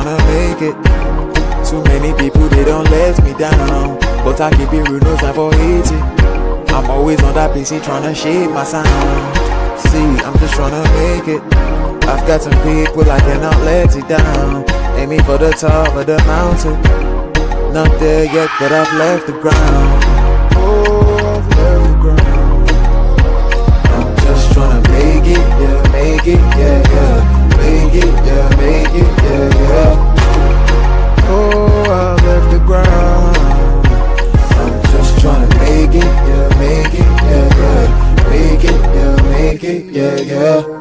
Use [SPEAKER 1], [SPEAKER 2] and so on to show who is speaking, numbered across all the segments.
[SPEAKER 1] tryna make it. Too many people, they don't let me down, but I keep it real, no time for hating. I'm always on that PC tryna shape my sound. See, I'm just tryna make it. I've got some people, I cannot let it down. Aiming for the top of the mountain. Not there yet, but I've left the ground. Oh, I've left the ground. I'm just tryna make it, yeah, make it, yeah, yeah. Make it, yeah, make it, yeah, yeah. Oh, I left the ground. I'm just tryna make it, yeah, make it, yeah, yeah. Make it, yeah, make it, yeah, yeah.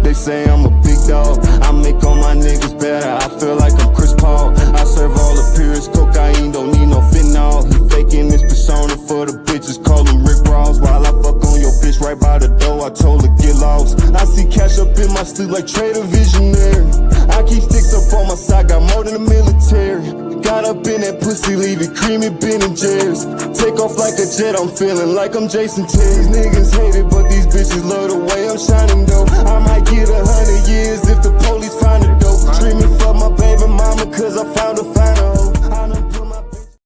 [SPEAKER 2] They say I'm a big dog, I make all my niggas better. I feel like I'm Chris Paul. I serve all the purest cocaine, don't need no fentanyl. He faking this persona for the bitches, call him Rick Ross. While I fuck on your bitch right by the door, I told her get lost. I see cash up in my sleep like Trader Visionary. I keep sticks up on my side, got more than the military. Got up in that pussy, leave it creamy, Ben and Jerry's. Take off like a jet, I'm feeling like I'm Jason Terry. These niggas hate it, but these bitches love the way I'm shining though. I might get 100 years if the police find a dope. Dreaming for my baby mama, cause I found a finer hoe. I done put my bitch.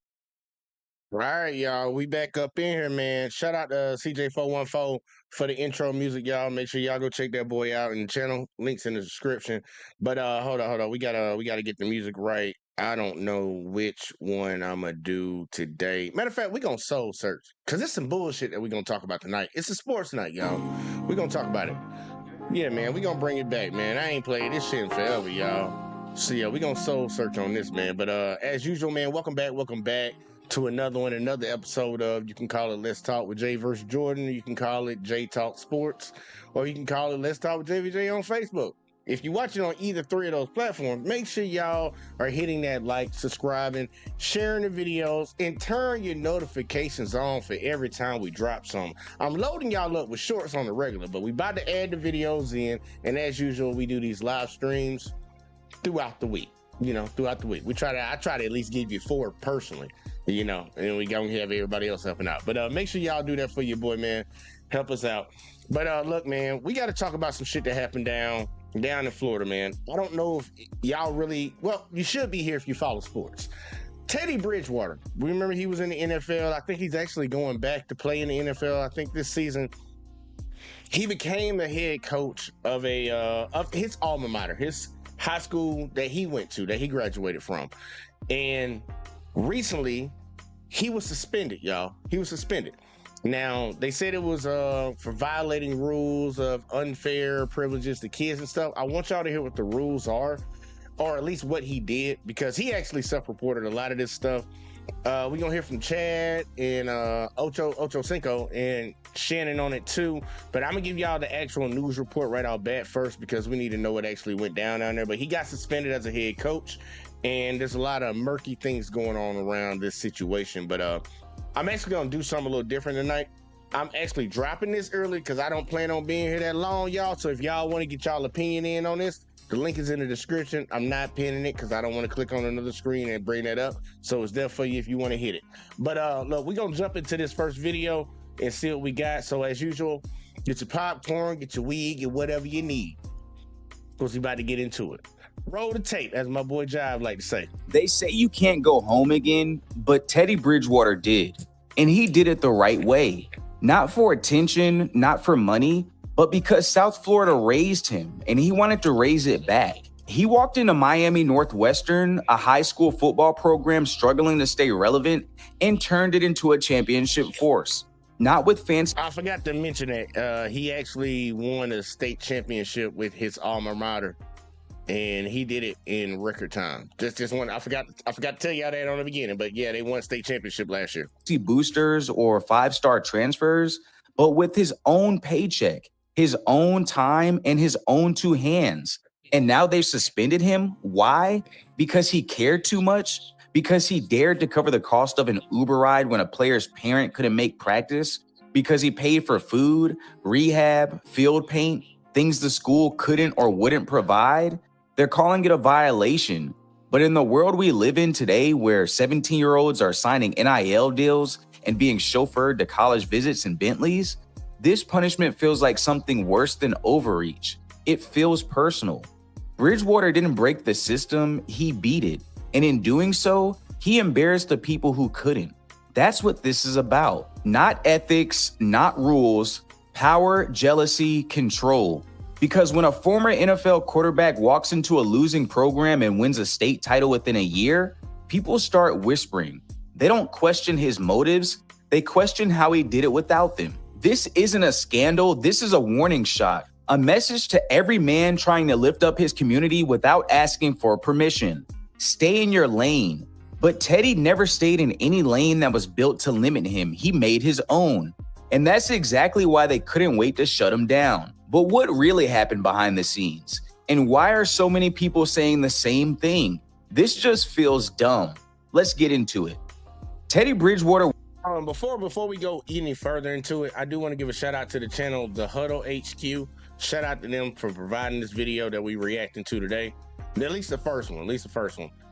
[SPEAKER 3] All right, y'all, we back up in here, man. Shout out to CJ414 for the intro music, y'all. Make sure y'all go check that boy out in the channel. Links in the description. But hold on. We gotta get the music right. I don't know which one I'm gonna do today. Matter of fact, we gonna soul search because it's some bullshit that we gonna talk about tonight. It's a sports night, y'all. We gonna talk about it. Yeah, man, we gonna bring it back, man. I ain't played this shit in forever, y'all. So yeah, we gonna soul search on this, man. But as usual, man, welcome back to another episode of, you can call it Let's Talk with Jay versus Jordan, or you can call it Jay Talk Sports, or you can call it Let's Talk with JVJ on Facebook. If you're watching on either three of those platforms, make sure y'all are hitting that like, subscribing, sharing the videos, and turn your notifications on for every time we drop something. I'm loading y'all up with shorts on the regular, but we about to add the videos in, and as usual, we do these live streams throughout the week. Throughout the week. I try to at least give you 4 personally, and we gonna have everybody else helping out. But make sure y'all do that for your boy, man. Help us out. But look, man, we got to talk about some shit that happened down in Florida, man. I don't know if y'all really, well, you should be here if you follow sports. Teddy Bridgewater, we remember he was in the NFL. I think he's actually going back to play in the NFL. I think this season he became the head coach of of his alma mater, his high school that he went to, that he graduated from. And recently he was suspended, y'all. He was suspended. Now, they said it was for violating rules of unfair privileges to kids and stuff. I want y'all to hear what the rules are, or at least what he did, because he actually self-reported a lot of this stuff. We're going to hear from Chad and Ocho Cinco and Shannon on it too. But I'm going to give y'all the actual news report right out bat first, because we need to know what actually went down there. But he got suspended as a head coach, and there's a lot of murky things going on around this situation. But I'm actually going to do something a little different tonight. I'm actually dropping this early because I don't plan on being here that long, y'all. So if y'all want to get y'all opinion in on this, the link is in the description. I'm not pinning it because I don't want to click on another screen and bring that up. So it's there for you if you want to hit it. But look, we're going to jump into this first video and see what we got. So as usual, get your popcorn, get your weed, get whatever you need, because we're about to get into it. Roll the tape, as my boy Jive like to say.
[SPEAKER 4] They say you can't go home again, but Teddy Bridgewater did. And he did it the right way. Not for attention, not for money, but because South Florida raised him and he wanted to raise it back. He walked into Miami Northwestern, a high school football program struggling to stay relevant, and turned it into a championship force. Not with fans.
[SPEAKER 3] I forgot to mention that he actually won a state championship with his alma mater. And he did it in record time. Just one. I forgot to tell y'all that on the beginning, but yeah, they won state championship last year.
[SPEAKER 4] Boosters or 5-star transfers, but with his own paycheck, his own time, and his own two hands. And now they've suspended him. Why? Because he cared too much? Because he dared to cover the cost of an Uber ride when a player's parent couldn't make practice? Because he paid for food, rehab, field paint, things the school couldn't or wouldn't provide? They're calling it a violation. But in the world we live in today, where 17-year-olds are signing NIL deals and being chauffeured to college visits in Bentleys, this punishment feels like something worse than overreach. It feels personal. Bridgewater didn't break the system, he beat it. And in doing so, he embarrassed the people who couldn't. That's what this is about. Not ethics, not rules, power, jealousy, control. Because when a former NFL quarterback walks into a losing program and wins a state title within a year, people start whispering. They don't question his motives, they question how he did it without them. This isn't a scandal, this is a warning shot. A message to every man trying to lift up his community without asking for permission. Stay in your lane. But Teddy never stayed in any lane that was built to limit him. He made his own. And that's exactly why they couldn't wait to shut him down. But what really happened behind the scenes? And why are so many people saying the same thing? This just feels dumb. Let's get into it. Teddy Bridgewater.
[SPEAKER 3] Before we go any further into it, I do want to give a shout out to the channel, The Huddle HQ. Shout out to them for providing this video that we reacting to today. At least the first one.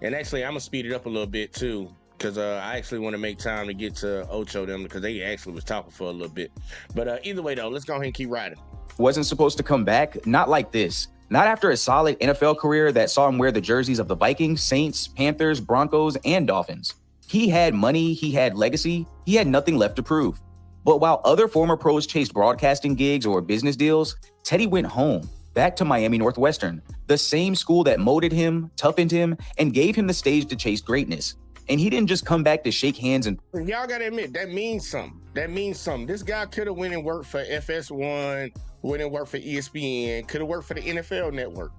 [SPEAKER 3] And actually, I'm going to speed it up a little bit too, because I actually want to make time to get to Ocho them, because they actually was talking for a little bit. But either way, though, let's go ahead and keep riding.
[SPEAKER 4] Wasn't supposed to come back, not like this. Not after a solid NFL career that saw him wear the jerseys of the Vikings, Saints, Panthers, Broncos, and Dolphins. He had money, he had legacy, he had nothing left to prove. But while other former pros chased broadcasting gigs or business deals, Teddy went home, back to Miami Northwestern, the same school that molded him, toughened him, and gave him the stage to chase greatness. And he didn't just come back to shake hands and...
[SPEAKER 3] Y'all gotta admit, that means something. This guy could have went and worked for FS1, went and worked for ESPN, could have worked for the NFL Network.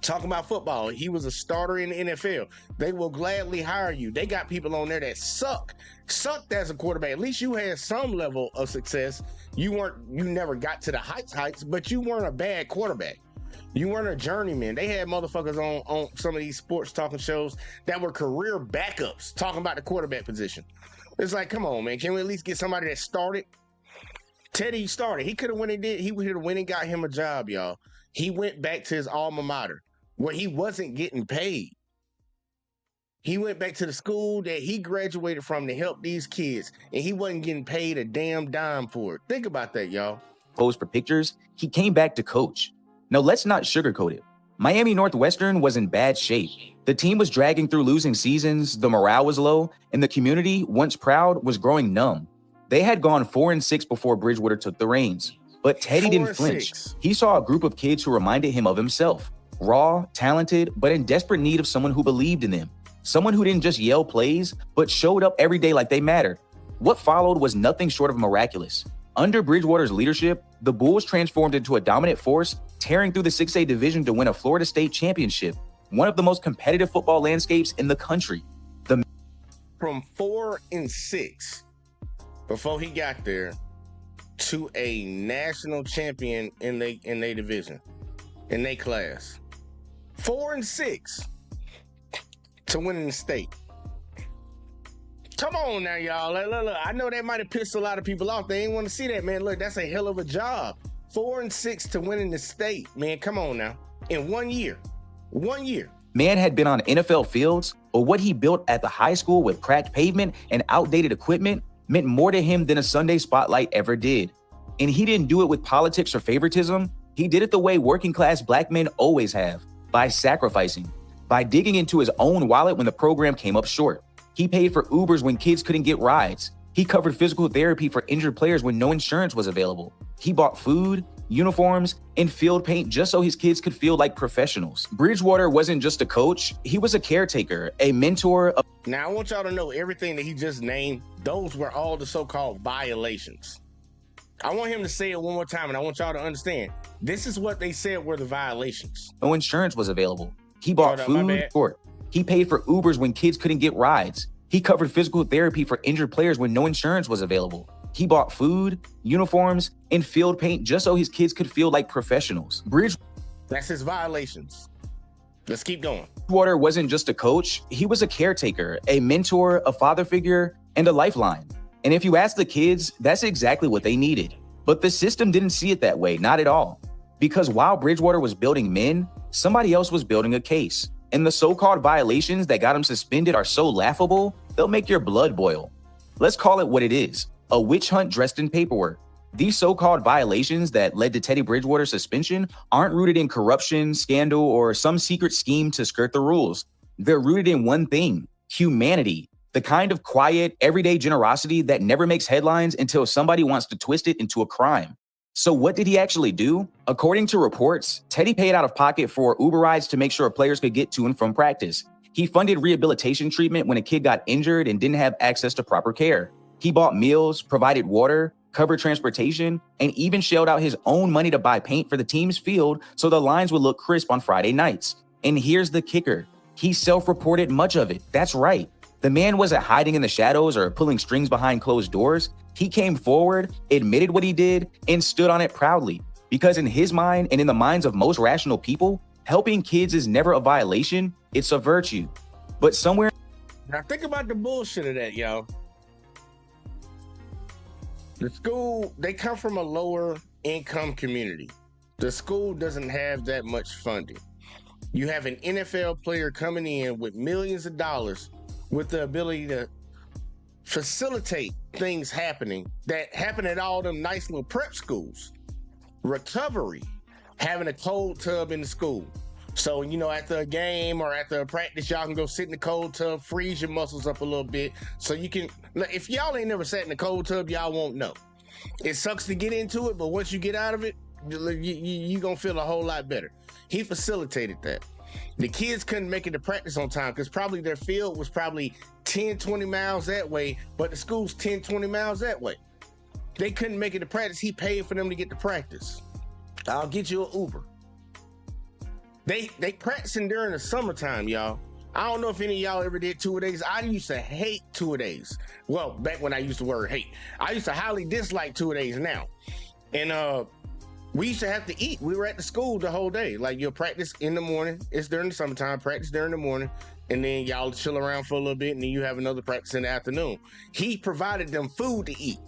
[SPEAKER 3] Talking about football, he was a starter in the NFL. They will gladly hire you. They got people on there that sucked as a quarterback. At least you had some level of success. You never got to the heights, but you weren't a bad quarterback. You weren't a journeyman. They had motherfuckers on some of these sports talking shows that were career backups talking about the quarterback position. It's like, come on, man. Can we at least get somebody that started? Teddy started. He could have went and did. He would have went and got him a job, y'all. He went back to his alma mater where he wasn't getting paid. He went back to the school that he graduated from to help these kids, and he wasn't getting paid a damn dime for it. Think about that, y'all.
[SPEAKER 4] posed for pictures, he came back to coach. Now, let's not sugarcoat it. Miami Northwestern was in bad shape. The team was dragging through losing seasons, the morale was low, and the community, once proud, was growing numb. They had gone 4-6 before Bridgewater took the reins. But Teddy didn't flinch. He saw a group of kids who reminded him of himself. Raw, talented, but in desperate need of someone who believed in them. Someone who didn't just yell plays, but showed up every day like they mattered. What followed was nothing short of miraculous. Under Bridgewater's leadership, the Bulls transformed into a dominant force, tearing through the 6A division to win a Florida State championship, one of the most competitive football landscapes in the country.
[SPEAKER 3] From 4-6 before he got there to a national champion in their division, in their class. 4-6 to winning the state. Come on now, y'all. Look. I know that might have pissed a lot of people off. They ain't want to see that, man. Look, that's a hell of a job. 4-6 to winning the state, man. Come on now. In 1 year. 1 year.
[SPEAKER 4] Man had been on NFL fields, but what he built at the high school with cracked pavement and outdated equipment meant more to him than a Sunday spotlight ever did. And he didn't do it with politics or favoritism. He did it the way working class black men always have, by sacrificing, by digging into his own wallet when the program came up short. He paid for Ubers when kids couldn't get rides. He covered physical therapy for injured players when no insurance was available. He bought food, uniforms, and field paint just so his kids could feel like professionals. Bridgewater wasn't just a coach, he was a caretaker, a mentor.
[SPEAKER 3] Now, I want y'all to know everything that he just named, those were all the so-called violations. I want him to say it one more time, and I want y'all to understand. This is what they said were the violations.
[SPEAKER 4] No insurance was available. He bought food. He paid for Ubers when kids couldn't get rides. He covered physical therapy for injured players when no insurance was available. He bought food, uniforms, and field paint just so his kids could feel like professionals.
[SPEAKER 3] That's his violations. Let's keep going.
[SPEAKER 4] Bridgewater wasn't just a coach, he was a caretaker, a mentor, a father figure, and a lifeline. And if you ask the kids, that's exactly what they needed. But the system didn't see it that way, not at all. Because while Bridgewater was building men, somebody else was building a case. And the so-called violations that got him suspended are so laughable, they'll make your blood boil. Let's call it what it is, a witch hunt dressed in paperwork. These so-called violations that led to Teddy Bridgewater's suspension aren't rooted in corruption, scandal, or some secret scheme to skirt the rules. They're rooted in one thing, humanity, the kind of quiet, everyday generosity that never makes headlines until somebody wants to twist it into a crime. So what did he actually do? According to reports, Teddy paid out of pocket for Uber rides to make sure players could get to and from practice. He funded rehabilitation treatment when a kid got injured and didn't have access to proper care. He bought meals, provided water, covered transportation, and even shelled out his own money to buy paint for the team's field so the lines would look crisp on Friday nights. And here's the kicker. He self-reported much of it. That's right. The man wasn't hiding in the shadows or pulling strings behind closed doors. He came forward, admitted what he did, and stood on it proudly. Because in his mind and in the minds of most rational people, helping kids is never a violation, it's a virtue. But somewhere...
[SPEAKER 3] Now think about the bullshit of that, y'all. The school, they come from a lower income community. The school doesn't have that much funding. You have an NFL player coming in with millions of dollars with the ability to facilitate things happening that happen at all them nice little prep schools. Recovery, having a cold tub in the school. So, you know, after a game or after a practice, y'all can go sit in the cold tub, freeze your muscles up a little bit. So you can, if y'all ain't never sat in the cold tub, y'all won't know. It sucks to get into it, but once you get out of it, you're going to feel a whole lot better. He facilitated that. The kids couldn't make it to practice on time because probably their field was probably 10, 20 miles that way, but the school's 10, 20 miles that way. They couldn't make it to practice. He paid for them to get to practice. I'll get you an Uber. They practicing during the summertime, y'all. I don't know if any of y'all ever did two-a-days. I used to hate two-a-days. Well, back when I used the word hate. I used to highly dislike two-a-days now. And we used to have to eat. We were at the school the whole day. Like, you'll practice in the morning. It's during the summertime. Practice during the morning. And then y'all chill around for a little bit. And then you have another practice in the afternoon. He provided them food to eat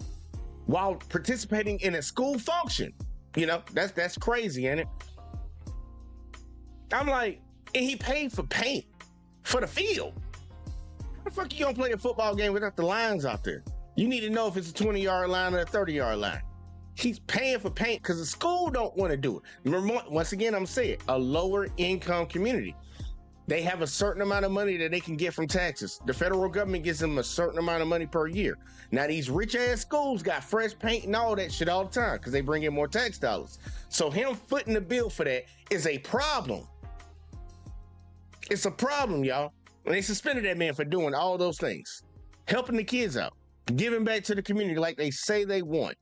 [SPEAKER 3] while participating in a school function. You know, that's crazy, ain't it? I'm like, and he paid for paint for the field. How the fuck you gonna play a football game without the lines out there? You need to know if it's a 20-yard line or a 30-yard line. He's paying for paint because the school don't want to do it. Remember, once again, I'm saying a lower income community. They have a certain amount of money that they can get from taxes. The federal government gives them a certain amount of money per year. Now, these rich ass schools got fresh paint and all that shit all the time because they bring in more tax dollars. So him footing the bill for that is a problem. It's a problem, y'all. And they suspended that man for doing all those things. Helping the kids out. Giving back to the community like they say they want.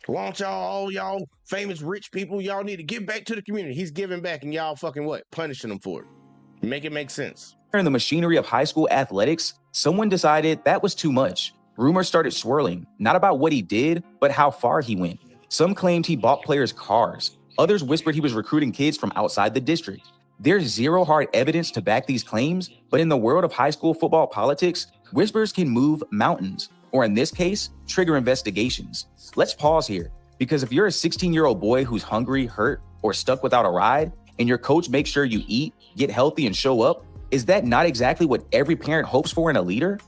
[SPEAKER 3] Why don't y'all, all y'all famous rich people, y'all need to give back to the community. He's giving back and y'all fucking what? Punishing them for it. Make it make sense.
[SPEAKER 4] In the machinery of high school athletics, someone decided that was too much. Rumors started swirling, not about what he did, but how far he went. Some claimed he bought players cars. Others whispered he was recruiting kids from outside the district. There's zero hard evidence to back these claims, but in the world of high school football politics, whispers can move mountains, or in this case, trigger investigations. Let's pause here, because if you're a 16-year-old boy who's hungry, hurt, or stuck without a ride, and your coach makes sure you eat, get healthy, and show up, is that not exactly what every parent hopes for in a leader?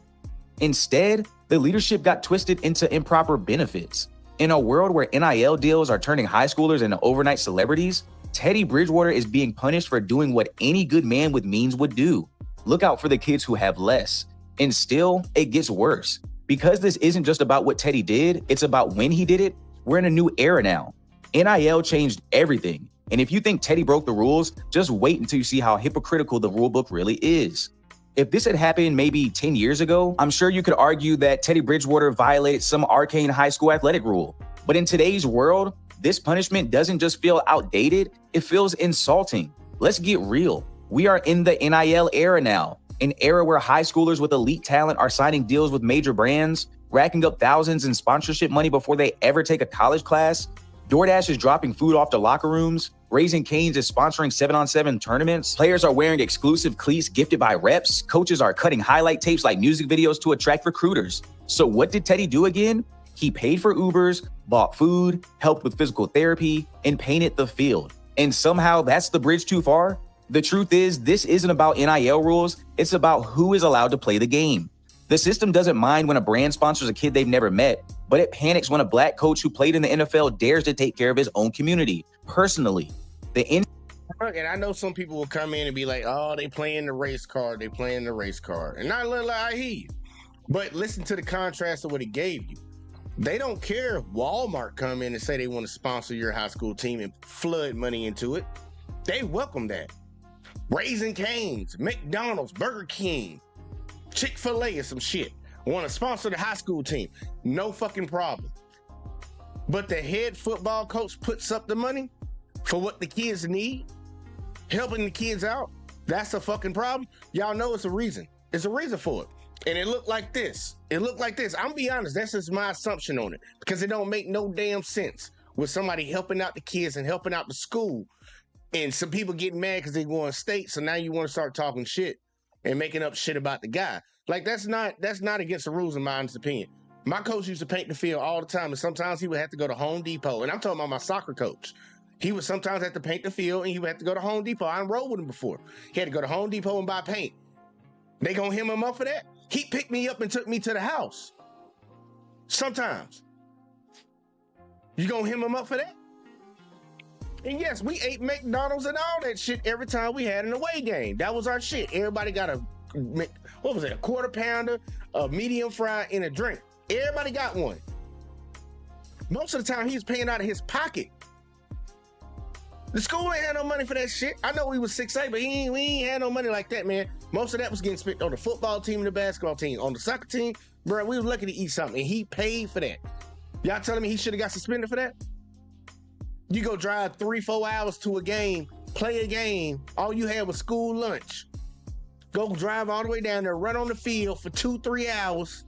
[SPEAKER 4] Instead, the leadership got twisted into improper benefits. In a world where NIL deals are turning high schoolers into overnight celebrities, Teddy Bridgewater is being punished for doing what any good man with means would do. Look out for the kids who have less. And still, it gets worse. Because this isn't just about what Teddy did, it's about when he did it. We're in a new era now. NIL changed everything. And if you think Teddy broke the rules, just wait until you see how hypocritical the rulebook really is. If this had happened maybe 10 years ago, I'm sure you could argue that Teddy Bridgewater violated some arcane high school athletic rule. But in today's world, this punishment doesn't just feel outdated, it feels insulting. Let's get real. We are in the NIL era now, an era where high schoolers with elite talent are signing deals with major brands, racking up thousands in sponsorship money before they ever take a college class. DoorDash is dropping food off to locker rooms. Raising Cane's is sponsoring 7-on-7 tournaments. Players are wearing exclusive cleats gifted by reps. Coaches are cutting highlight tapes like music videos to attract recruiters. So what did Teddy do again? He paid for Ubers, bought food, helped with physical therapy, and painted the field. And somehow that's the bridge too far? The truth is, this isn't about NIL rules. It's about who is allowed to play the game. The system doesn't mind when a brand sponsors a kid they've never met, but it panics when a black coach who played in the NFL dares to take care of his own community, personally. And
[SPEAKER 3] I know some people will come in and be like, oh, they playing the race card. They playing the race card. And I hear you. But listen to the contrast of what it gave you. They don't care if Walmart come in and say they want to sponsor your high school team and flood money into it. They welcome that. Raising Cane's, McDonald's, Burger King, Chick-fil-A or some shit want to sponsor the high school team. No fucking problem. But the head football coach puts up the money for what the kids need, helping the kids out. That's a fucking problem. Y'all know it's a reason. It's a reason for it. And it looked like this. I'm gonna be honest, that's just my assumption on it, because it don't make no damn sense with somebody helping out the kids and helping out the school, and some people getting mad because they going state. So now you want to start talking shit and making up shit about the guy. Like that's not against the rules in my honest opinion. My coach used to paint the field all the time, and sometimes he would have to go to Home Depot. And I'm talking about my soccer coach. He would sometimes have to paint the field, and he would have to go to Home Depot. I enrolled with him before. He had to go to Home Depot and buy paint. They gonna hem him up for that? He picked me up and took me to the house. Sometimes. You gonna hem him up for that? And yes, we ate McDonald's and all that shit every time we had an away game. That was our shit. Everybody got a quarter pounder, a medium fry, and a drink. Everybody got one. Most of the time, he was paying out of his pocket. The school ain't had no money for that shit. I know we was 6A, but we ain't had no money like that, man. Most of that was getting spent on the football team and the basketball team. On the soccer team, bro, we was lucky to eat something, and he paid for that. Y'all telling me he should have got suspended for that? You go drive 3-4 hours to a game, play a game, all you had was school lunch. Go drive all the way down there, run on the field for 2-3 hours,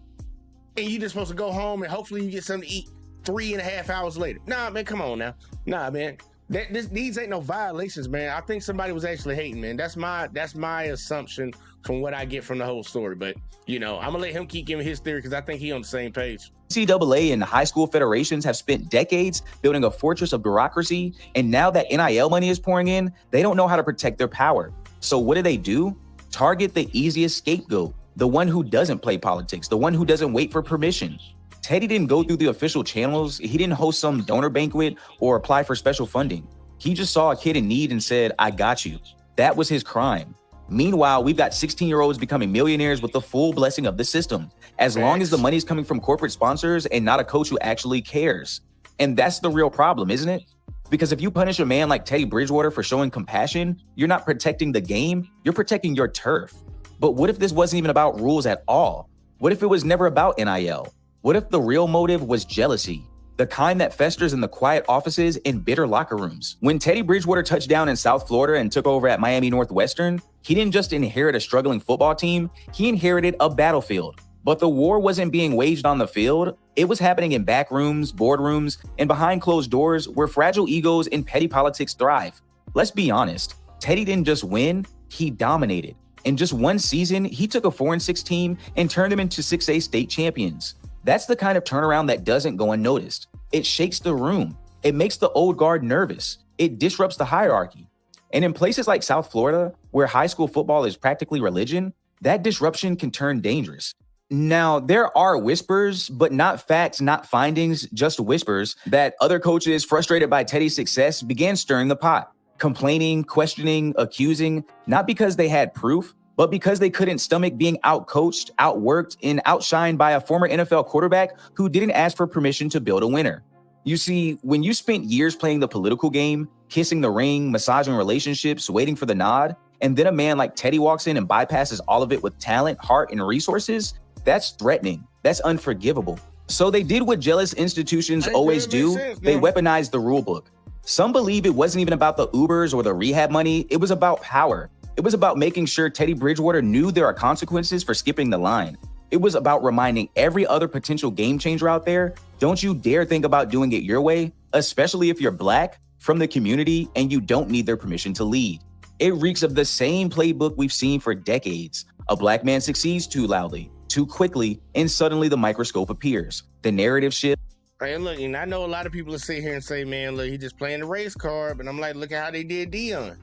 [SPEAKER 3] and you just supposed to go home and hopefully you get something to eat 3.5 hours later. Nah, man, come on now. Nah, man. These ain't no violations, man. I think somebody was actually hating, man. That's my assumption from what I get from the whole story. But, I'm going to let him keep giving his theory because I think he on the same page.
[SPEAKER 4] NCAA and high school federations have spent decades building a fortress of bureaucracy, and now that NIL money is pouring in, they don't know how to protect their power. So what do? Target the easiest scapegoat, the one who doesn't play politics, the one who doesn't wait for permission. Teddy didn't go through the official channels. He didn't host some donor banquet or apply for special funding. He just saw a kid in need and said, I got you. That was his crime. Meanwhile, we've got 16-year-olds becoming millionaires with the full blessing of the system, as long as the money's coming from corporate sponsors and not a coach who actually cares. And that's the real problem, isn't it? Because if you punish a man like Teddy Bridgewater for showing compassion, you're not protecting the game, you're protecting your turf. But what if this wasn't even about rules at all? What if it was never about NIL? What if the real motive was jealousy? The kind that festers in the quiet offices and bitter locker rooms. When Teddy Bridgewater touched down in South Florida and took over at Miami Northwestern, he didn't just inherit a struggling football team, he inherited a battlefield. But the war wasn't being waged on the field, it was happening in back rooms, boardrooms, and behind closed doors where fragile egos and petty politics thrive. Let's be honest, Teddy didn't just win, he dominated. In just one season, he took a 4-6 team and turned them into 6A state champions. That's the kind of turnaround that doesn't go unnoticed. It shakes the room. It makes the old guard nervous. It disrupts the hierarchy. And in places like South Florida, where high school football is practically religion, that disruption can turn dangerous. Now, there are whispers, but not facts, not findings, just whispers, that other coaches frustrated by Teddy's success began stirring the pot, complaining, questioning, accusing, not because they had proof, but because they couldn't stomach being outcoached, outworked, and outshined by a former NFL quarterback who didn't ask for permission to build a winner. You see, when you spent years playing the political game, kissing the ring, massaging relationships, waiting for the nod, and then a man like Teddy walks in and bypasses all of it with talent, heart, and resources, that's threatening. That's unforgivable. So they did what jealous institutions always do. They weaponized the rule book. Some believe it wasn't even about the Ubers or the rehab money. It was about power. It was about making sure Teddy Bridgewater knew there are consequences for skipping the line. It was about reminding every other potential game changer out there, don't you dare think about doing it your way, especially if you're Black, from the community, and you don't need their permission to lead. It reeks of the same playbook we've seen for decades. A Black man succeeds too loudly, too quickly, and suddenly the microscope appears. The narrative shift.
[SPEAKER 3] Hey, look, and I know a lot of people will sit here and say, man, look, he just playing the race card, but I'm like, look at how they did Dion.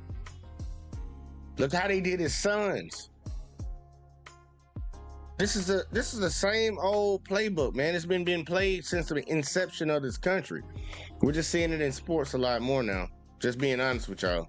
[SPEAKER 3] Look how they did his sons. This is the same old playbook, man. It's been being played since the inception of this country. We're just seeing it in sports a lot more now. Just being honest with y'all.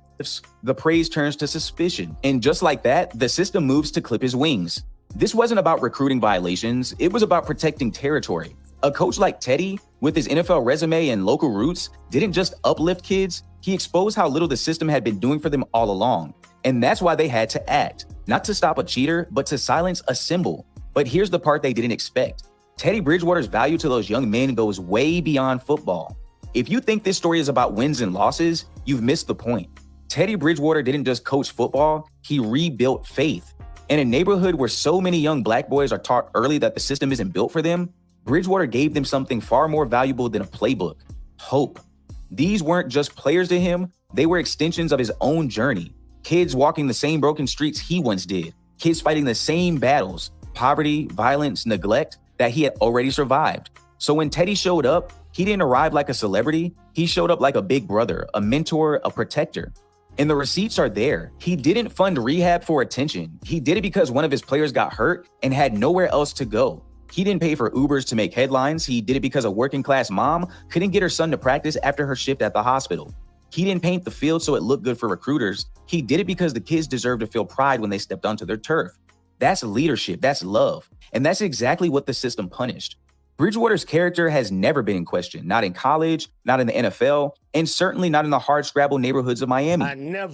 [SPEAKER 4] The praise turns to suspicion. And just like that, the system moves to clip his wings. This wasn't about recruiting violations. It was about protecting territory. A coach like Teddy, with his NFL resume and local roots, didn't just uplift kids. He exposed how little the system had been doing for them all along. And that's why they had to act, not to stop a cheater, but to silence a symbol. But here's the part they didn't expect. Teddy Bridgewater's value to those young men goes way beyond football. If you think this story is about wins and losses, you've missed the point. Teddy Bridgewater didn't just coach football, he rebuilt faith. In a neighborhood where so many young Black boys are taught early that the system isn't built for them, Bridgewater gave them something far more valuable than a playbook: hope. These weren't just players to him, they were extensions of his own journey. Kids walking the same broken streets he once did. Kids fighting the same battles, poverty, violence, neglect, that he had already survived. So when Teddy showed up, he didn't arrive like a celebrity. He showed up like a big brother, a mentor, a protector. And the receipts are there. He didn't fund rehab for attention. He did it because one of his players got hurt and had nowhere else to go. He didn't pay for Ubers to make headlines. He did it because a working class mom couldn't get her son to practice after her shift at the hospital. He didn't paint the field so it looked good for recruiters. He did it because the kids deserve to feel pride when they stepped onto their turf. That's leadership, that's love. And that's exactly what the system punished. Bridgewater's character has never been in question, not in college, not in the NFL, and certainly not in the hardscrabble neighborhoods of Miami.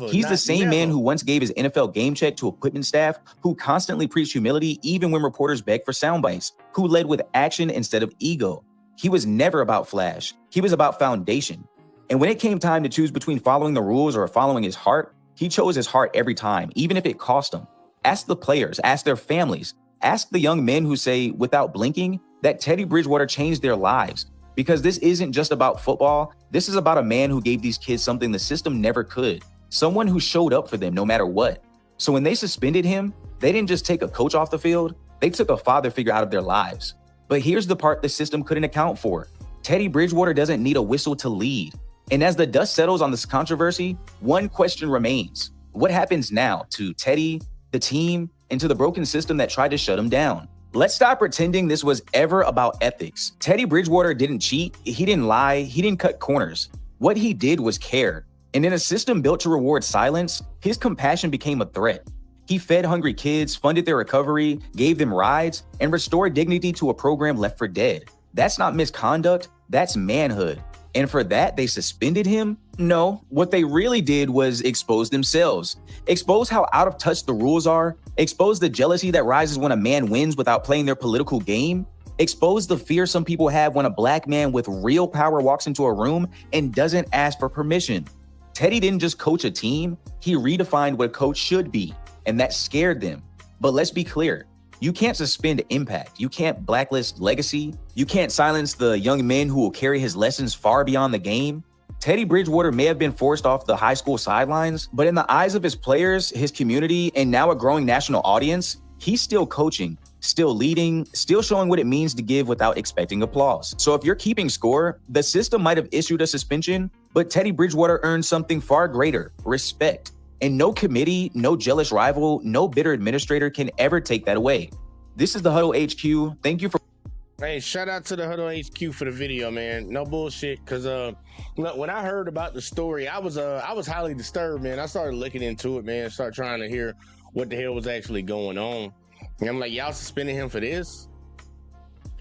[SPEAKER 4] He's the same man who once gave his NFL game check to equipment staff, who constantly preached humility even when reporters begged for sound bites, who led with action instead of ego. He was never about flash. He was about foundation. And when it came time to choose between following the rules or following his heart, he chose his heart every time, even if it cost him. Ask the players, ask their families, ask the young men who say, without blinking, that Teddy Bridgewater changed their lives. Because this isn't just about football. This is about a man who gave these kids something the system never could. Someone who showed up for them no matter what. So when they suspended him, they didn't just take a coach off the field. They took a father figure out of their lives. But here's the part the system couldn't account for. Teddy Bridgewater doesn't need a whistle to lead. And as the dust settles on this controversy, one question remains. What happens now to Teddy, the team, and to the broken system that tried to shut him down? Let's stop pretending this was ever about ethics. Teddy Bridgewater didn't cheat, he didn't lie, he didn't cut corners. What he did was care. And in a system built to reward silence, his compassion became a threat. He fed hungry kids, funded their recovery, gave them rides, and restored dignity to a program left for dead. That's not misconduct, that's manhood. And for that, they suspended him? No, what they really did was expose themselves. Expose how out of touch the rules are, expose the jealousy that rises when a man wins without playing their political game, expose the fear some people have when a black man with real power walks into a room and doesn't ask for permission. Teddy didn't just coach a team, he redefined what a coach should be, and that scared them. But let's be clear, you can't suspend impact, you can't blacklist legacy, you can't silence the young men who will carry his lessons far beyond the game. Teddy Bridgewater may have been forced off the high school sidelines, but in the eyes of his players, his community, and now a growing national audience, he's still coaching, still leading, still showing what it means to give without expecting applause. So if you're keeping score, the system might have issued a suspension, but Teddy Bridgewater earned something far greater, respect. And no committee, no jealous rival, no bitter administrator can ever take that away. This is the Huddle HQ. Thank you for.
[SPEAKER 3] Hey, shout out to the Huddle HQ for the video, man. No bullshit, cause look, when I heard about the story, I was highly disturbed, man. I started looking into it, man. Started trying to hear what the hell was actually going on. And I'm like, y'all suspending him for this?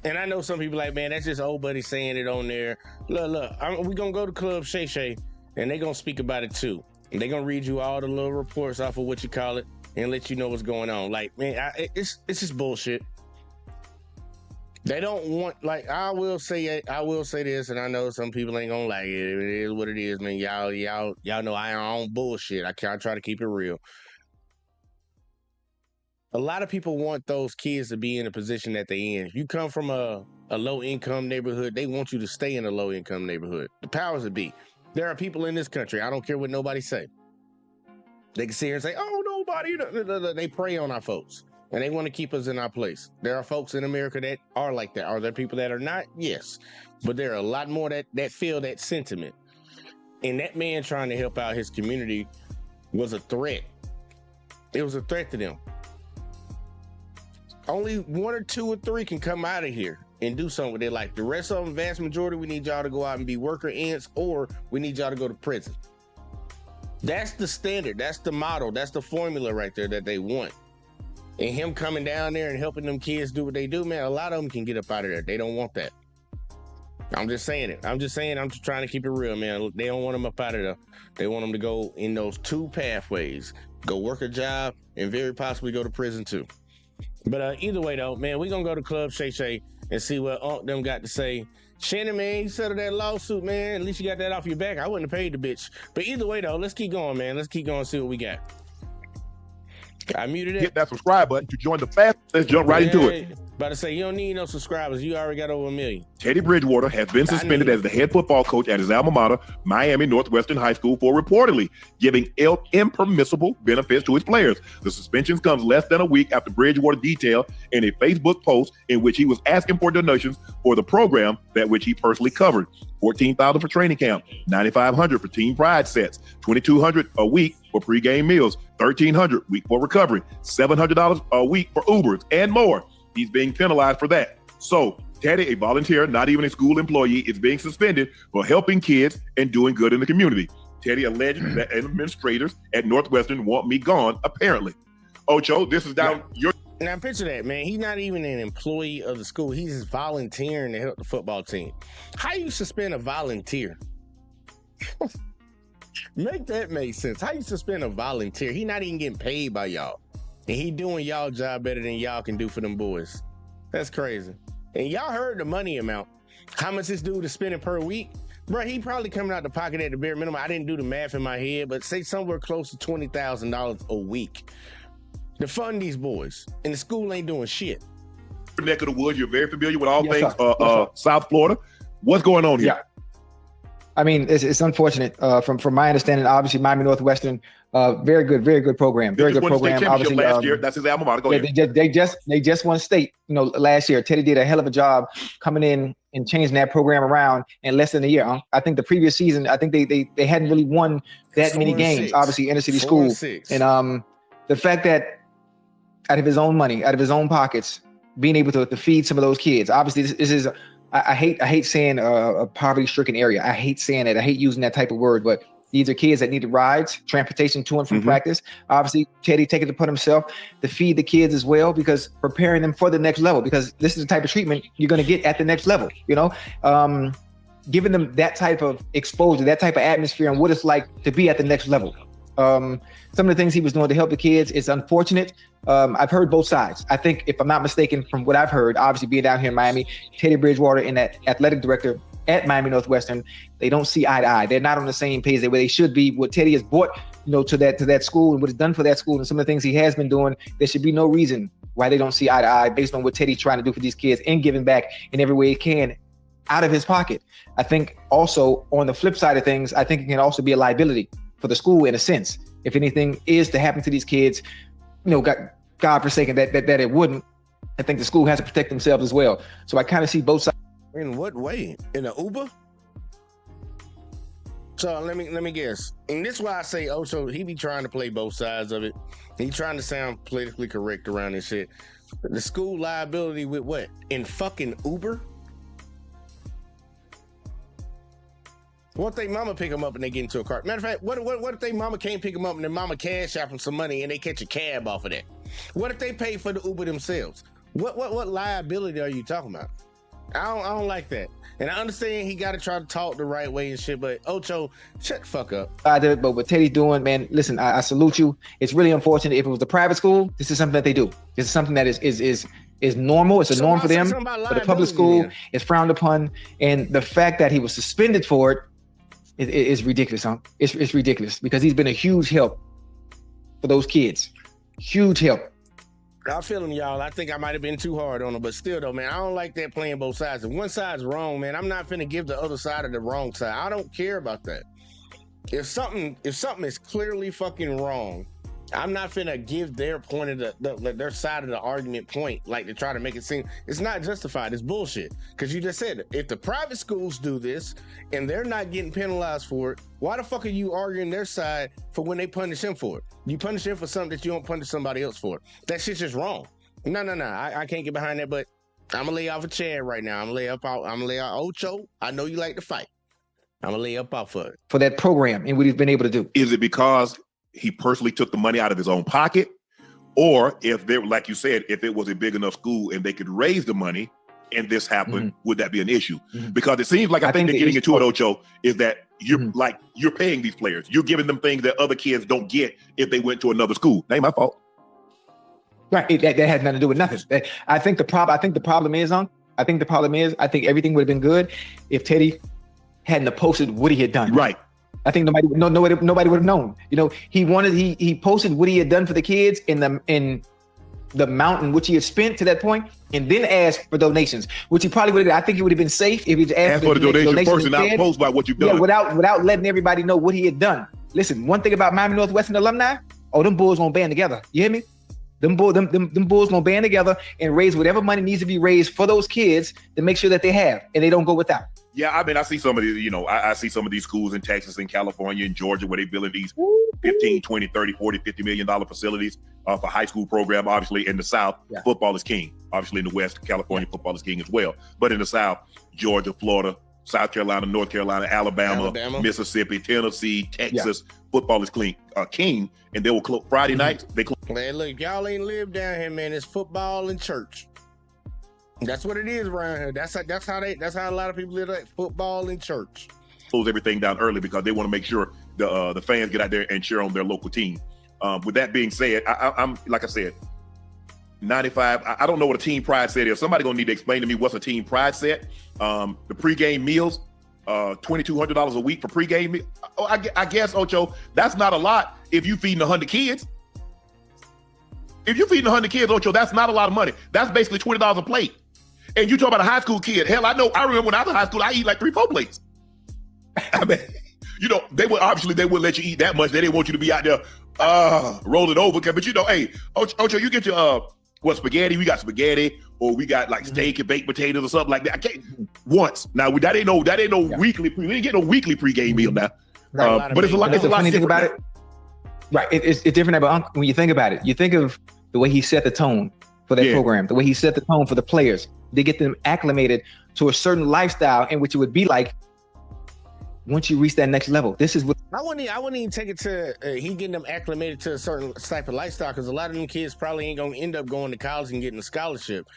[SPEAKER 3] And I know some people like, man, that's just old buddy saying it on there. Look, we gonna go to Club Shay Shay, and they gonna speak about it too. And they gonna read you all the little reports off of what you call it and let you know what's going on. Like, man, it's just bullshit. They don't want, like, I will say this, and I know some people ain't gonna like it. It is what it is, man. Y'all know I own bullshit. I try to keep it real. A lot of people want those kids to be in a position that they in. If you come from a low-income neighborhood, they want you to stay in a low-income neighborhood. The powers that be. There are people in this country, I don't care what nobody say. They can sit here and say, oh, nobody. They prey on our folks. And they want to keep us in our place. There are folks in America that are like that. Are there people that are not? Yes. But there are a lot more that feel that sentiment. And that man trying to help out his community was a threat. It was a threat to them. Only 1 or 2 or 3 can come out of here and do something with their life. The rest of them, vast majority, we need y'all to go out and be worker ants, or we need y'all to go to prison. That's the standard. That's the model. That's the formula right there that they want. And him coming down there and helping them kids do what they do, man, a lot of them can get up out of there. They don't want that. I'm just saying it. I'm just trying to keep it real, man. They don't want them up out of there. They want them to go in those 2 pathways. Go work a job and very possibly go to prison too. But either way though, man, we gonna go to Club Shay Shay and see what Unc them got to say. Shannon, man, you settled that lawsuit, man. At least you got that off your back. I wouldn't have paid the bitch. But either way though, let's keep going, man. Let's keep going and see what we got. I muted it.
[SPEAKER 5] Hit that subscribe button to join the fast. Let's jump right into it.
[SPEAKER 3] About to say, you don't need no subscribers. You already got over 1 million.
[SPEAKER 5] Teddy Bridgewater has been suspended as the head football coach at his alma mater, Miami Northwestern High School, for reportedly giving impermissible benefits to his players. The suspension comes less than a week after Bridgewater detailed in a Facebook post in which he was asking for donations for the program that which he personally covered. $14,000 for training camp, $9,500 for team pride sets, $2,200 a week for pregame meals, $1,300 a week for recovery, $700 a week for Ubers, and more. He's being penalized for that. So Teddy, a volunteer, not even a school employee, is being suspended for helping kids and doing good in the community. Teddy alleged that administrators at Northwestern want me gone, apparently. Ocho, this is down your...
[SPEAKER 3] Now picture that, man. He's not even an employee of the school. He's just volunteering to help the football team. How you suspend a volunteer? Make that make sense. How you suspend a volunteer? He not even getting paid by y'all. And he doing y'all job better than y'all can do for them boys. That's crazy. And y'all heard the money amount. How much this dude is spending per week? Bro, he probably coming out the pocket at the bare minimum. I didn't do the math in my head, but say somewhere close to $20,000 a week to fund these boys. And the school ain't doing shit.
[SPEAKER 5] Neck of the woods, you're very familiar with all things South Florida. What's going on here?
[SPEAKER 6] Yeah. I mean, it's unfortunate. From my understanding, obviously Miami Northwestern, very good program. Very good program. Obviously,
[SPEAKER 5] last year, that's his alma mater. Go ahead.
[SPEAKER 6] They just won state. Last year, Teddy did a hell of a job coming in and changing that program around in less than a year. I think the previous season, I think they hadn't really won that many games. Obviously, inner city school, and the fact that out of his own money, out of his own pockets, being able to feed some of those kids. Obviously, this is I hate saying a poverty-stricken area. I hate saying it. I hate using that type of word, but these are kids that needed rides, transportation to and from practice. Obviously, Teddy taking it upon himself to feed the kids as well, because preparing them for the next level, because this is the type of treatment you're going to get at the next level, you know? Giving them that type of exposure, that type of atmosphere, and what it's like to be at the next level. Some of the things he was doing to help the kids is unfortunate. I've heard both sides. I think, if I'm not mistaken, from what I've heard, obviously being down here in Miami, Teddy Bridgewater and that athletic director at Miami Northwestern, they don't see eye to eye. They're not on the same page where they should be. What Teddy has brought, you know, to that school, and what he's done for that school, and some of the things he has been doing, there should be no reason why they don't see eye to eye based on what Teddy's trying to do for these kids and giving back in every way he can out of his pocket. I think also, on the flip side of things, I think it can also be a liability for the school in a sense. If anything is to happen to these kids, you know, God forsaken that it wouldn't, I think the school has to protect themselves as well. So I kind of see both sides.
[SPEAKER 3] In what way? In an Uber? So let me guess. And this is why I say Ocho, he be trying to play both sides of it. He trying to sound politically correct around this shit. The school liability with what? In fucking Uber? What if they mama pick them up and they get into a car? Matter of fact, what if they mama can't pick them up and their mama cash out them some money and they catch a cab off of that? What if they pay for the Uber themselves? What liability are you talking about? I don't like that. And I understand he got to try to talk the right way and shit, but Ocho, shut the fuck up.
[SPEAKER 6] But what Teddy's doing, man, listen, I salute you. It's really unfortunate. If it was a private school, this is something that they do. This is something that is normal. It's a norm for them. But the public school is frowned upon. And the fact that he was suspended for it is ridiculous, huh? It's ridiculous, because he's been a huge help for those kids. Huge help.
[SPEAKER 3] I feel him, y'all. I think I might have been too hard on him, but still, though, man, I don't like that playing both sides. If one side's wrong, man, I'm not finna give the other side of the wrong side. I don't care about that. If something is clearly fucking wrong, I'm not finna give their point of their side of the argument point, like, to try to make it seem it's not justified. It's bullshit. Because you just said, if the private schools do this and they're not getting penalized for it, why the fuck are you arguing their side for when they punish him for it? You punish him for something that you don't punish somebody else for. That shit's just wrong. No. I can't get behind that, but I'm gonna lay off a chair right now. I'm gonna lay out Ocho. I know you like to fight. I'm gonna lay up out for it.
[SPEAKER 6] For that program and what he's been able to do.
[SPEAKER 5] Is it because he personally took the money out of his own pocket? Or if they, like you said, if it was a big enough school and they could raise the money and this happened, would that be an issue? Because it seems like I think they're getting into it, Ocho, is that you're paying these players. You're giving them things that other kids don't get if they went to another school. That ain't my fault.
[SPEAKER 6] Right. That has nothing to do with nothing. I think the problem is, I think everything would have been good if Teddy hadn't have posted what he had done.
[SPEAKER 5] Right.
[SPEAKER 6] I think nobody would have known. You know, he posted what he had done for the kids in the mountain which he had spent to that point, and then asked for donations, which he probably would have. I think he would have been safe if he asked
[SPEAKER 5] for the donation first and not post about what you've done.
[SPEAKER 6] Yeah, without letting everybody know what he had done. Listen, one thing about Miami Northwestern alumni, them bulls gonna band together. You hear me? Them bulls gonna band together and raise whatever money needs to be raised for those kids to make sure that they have and they don't go without.
[SPEAKER 5] Yeah, I mean, I see some of these, I see some of these schools in Texas and California and Georgia where they're building these 15, 20, 30, 40, $50 million facilities for high school program. Obviously, in the South, football is king. Obviously, in the West, California football is king as well. But in the South, Georgia, Florida, South Carolina, North Carolina, Alabama. Mississippi, Tennessee, Texas, football is king. And they will close Friday nights. They close.
[SPEAKER 3] Man, look, y'all ain't live down here, man. It's football and church. That's what it is around here. That's how a lot of people live, like football and church.
[SPEAKER 5] Close everything down early because they want to make sure the fans get out there and cheer on their local team. With that being said, I'm like I said, 95. I don't know what a team pride set is. Somebody gonna need to explain to me what's a team pride set. The pregame meals, $2,200 a week for pregame meal. Oh, I guess, Ocho, that's not a lot if you feeding 100 kids. If you're feeding 100 kids, Ocho, that's not a lot of money. That's basically $20 a plate. And you talk about a high school kid. Hell, I remember when I was in high school, I eat like 3-4 plates. I mean, they would let you eat that much. They didn't want you to be out there rolling over. But hey, Ocho, you get your spaghetti? We got spaghetti, or we got like steak and baked potatoes or something like that. I can't once. Now that ain't no weekly. We didn't get no weekly pregame meal now. But it's a lot. It's a lot
[SPEAKER 6] funny thing about it. Right, it's different. But when you think about it, you think of the way he set the tone for that program, the way he set the tone for the players. They get them acclimated to a certain lifestyle in which it would be like once you reach that next level. This is what
[SPEAKER 3] I wouldn't even take it to he getting them acclimated to a certain type of lifestyle, because a lot of them kids probably ain't gonna end up going to college and getting a scholarship.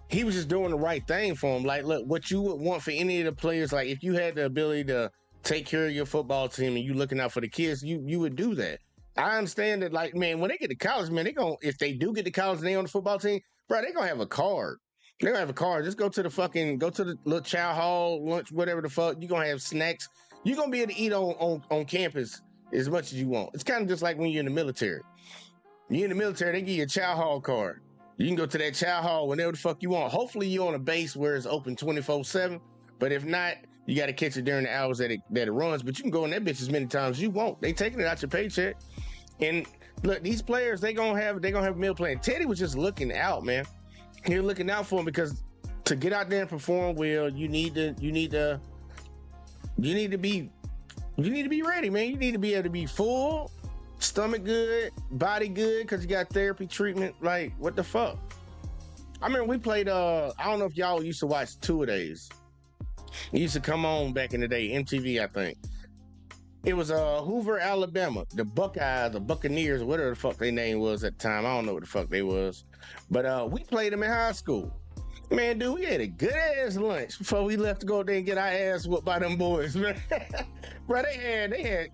[SPEAKER 3] He was just doing the right thing for him. Like, look, what you would want for any of the players, like if you had the ability to take care of your football team and you looking out for the kids, you would do that. I understand that, like, man, when they get to college, man, if they do get to college and they on the football team, bro, they gonna have a card. They're gonna have a card. Just go to the little chow hall, lunch, whatever the fuck. You're gonna have snacks. You're gonna be able to eat on campus as much as you want. It's kind of just like when you're in the military. You're in the military, they give you a chow hall card. You can go to that chow hall whenever the fuck you want. Hopefully you're on a base where it's open 24/7. But if not, you got to catch it during the hours that it runs. But you can go in that bitch as many times as you want. They taking it out your paycheck. And look, these players, they gonna have a meal plan. Teddy was just looking out, man. He was looking out for him, because to get out there and perform well, you need to be ready, man. You need to be able to be full, stomach good, body good, because you got therapy treatment. Like, what the fuck? I remember we played, I don't know if y'all used to watch Two-A-Days. It used to come on back in the day, MTV, I think. It was Hoover, Alabama, the Buckeyes, the Buccaneers, whatever the fuck their name was at the time. I don't know what the fuck they was. But we played them in high school. Man, dude, we had a good ass lunch before we left to go there and get our ass whooped by them boys, man. Bro, they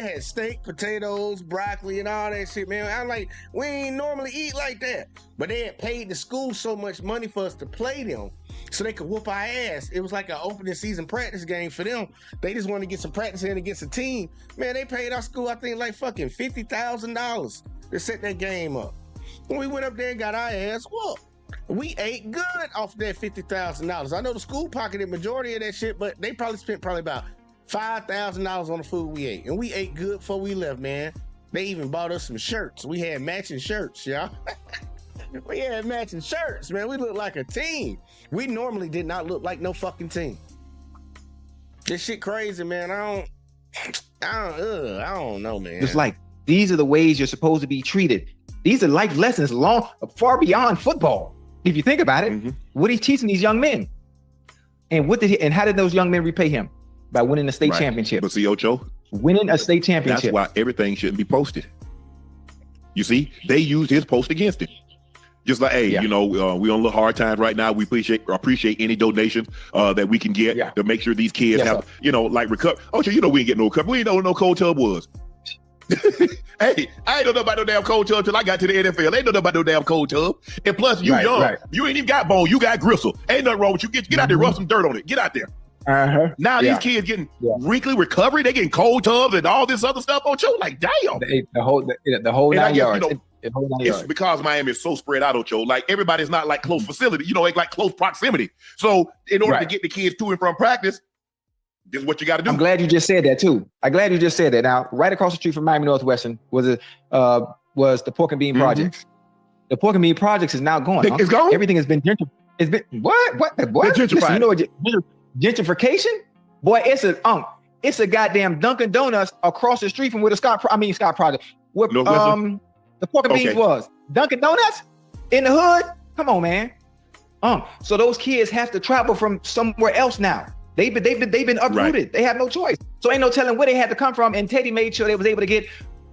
[SPEAKER 3] had steak, potatoes, broccoli, and all that shit, man. I'm like, we ain't normally eat like that. But they had paid the school so much money for us to play them so they could whoop our ass. It was like an opening season practice game for them. They just wanted to get some practice in against a team. Man, they paid our school, I think, like fucking $50,000 to set that game up. When we went up there and got our ass whooped. We ate good off that $50,000. I know the school pocketed majority of that shit, but they probably spent about $5,000 on the food we ate. And we ate good before we left, man. They even bought us some shirts. We had matching shirts, y'all. We had matching shirts, man. We looked like a team. We normally did not look like no fucking team. This shit crazy, man. I don't know, man.
[SPEAKER 6] it's like, these are the ways you're supposed to be treated. These are life lessons far beyond football. If you think about it, what he's teaching these young men, and how did those young men repay him? By winning a state championship.
[SPEAKER 5] But see, Ocho,
[SPEAKER 6] winning a state championship.
[SPEAKER 5] That's why everything shouldn't be posted. You see, they used his post against it. Just like, hey, we on a little hard times right now. We appreciate any donations that we can get to make sure these kids have, like recover. Ocho, we ain't get no recovery. We ain't know what no cold tub was. Hey, I ain't know about no damn cold tub till I got to the NFL. Ain't know about no damn cold tub. And plus, you young. Right. You ain't even got bone. You got gristle. Ain't nothing wrong with you. Get out there, rub some dirt on it. Get out there. Now these kids getting wrinkly recovery. They getting cold tubs and all this other stuff on show. Like, damn.
[SPEAKER 6] The whole 9 yards.
[SPEAKER 5] It's because Miami is so spread out, Ocho. Like, everybody's not like close facility. It's like close proximity. So in order to get the kids to and from practice, this is what you got to do.
[SPEAKER 6] I'm glad you just said that too. Now, right across the street from Miami Northwestern was the Pork and Bean Projects. The Pork and Bean Projects is now gone.
[SPEAKER 5] It's gone?
[SPEAKER 6] Everything has been gentrified. It's been what? Listen, you know what gentrification? Boy, it's a goddamn Dunkin' Donuts across the street from where the Scott Project. Where the Pork and Beans was. Dunkin' Donuts in the hood? Come on, man. So those kids have to travel from somewhere else now. They've been uprooted. Right. They have no choice. So ain't no telling where they had to come from. And Teddy made sure they was able to get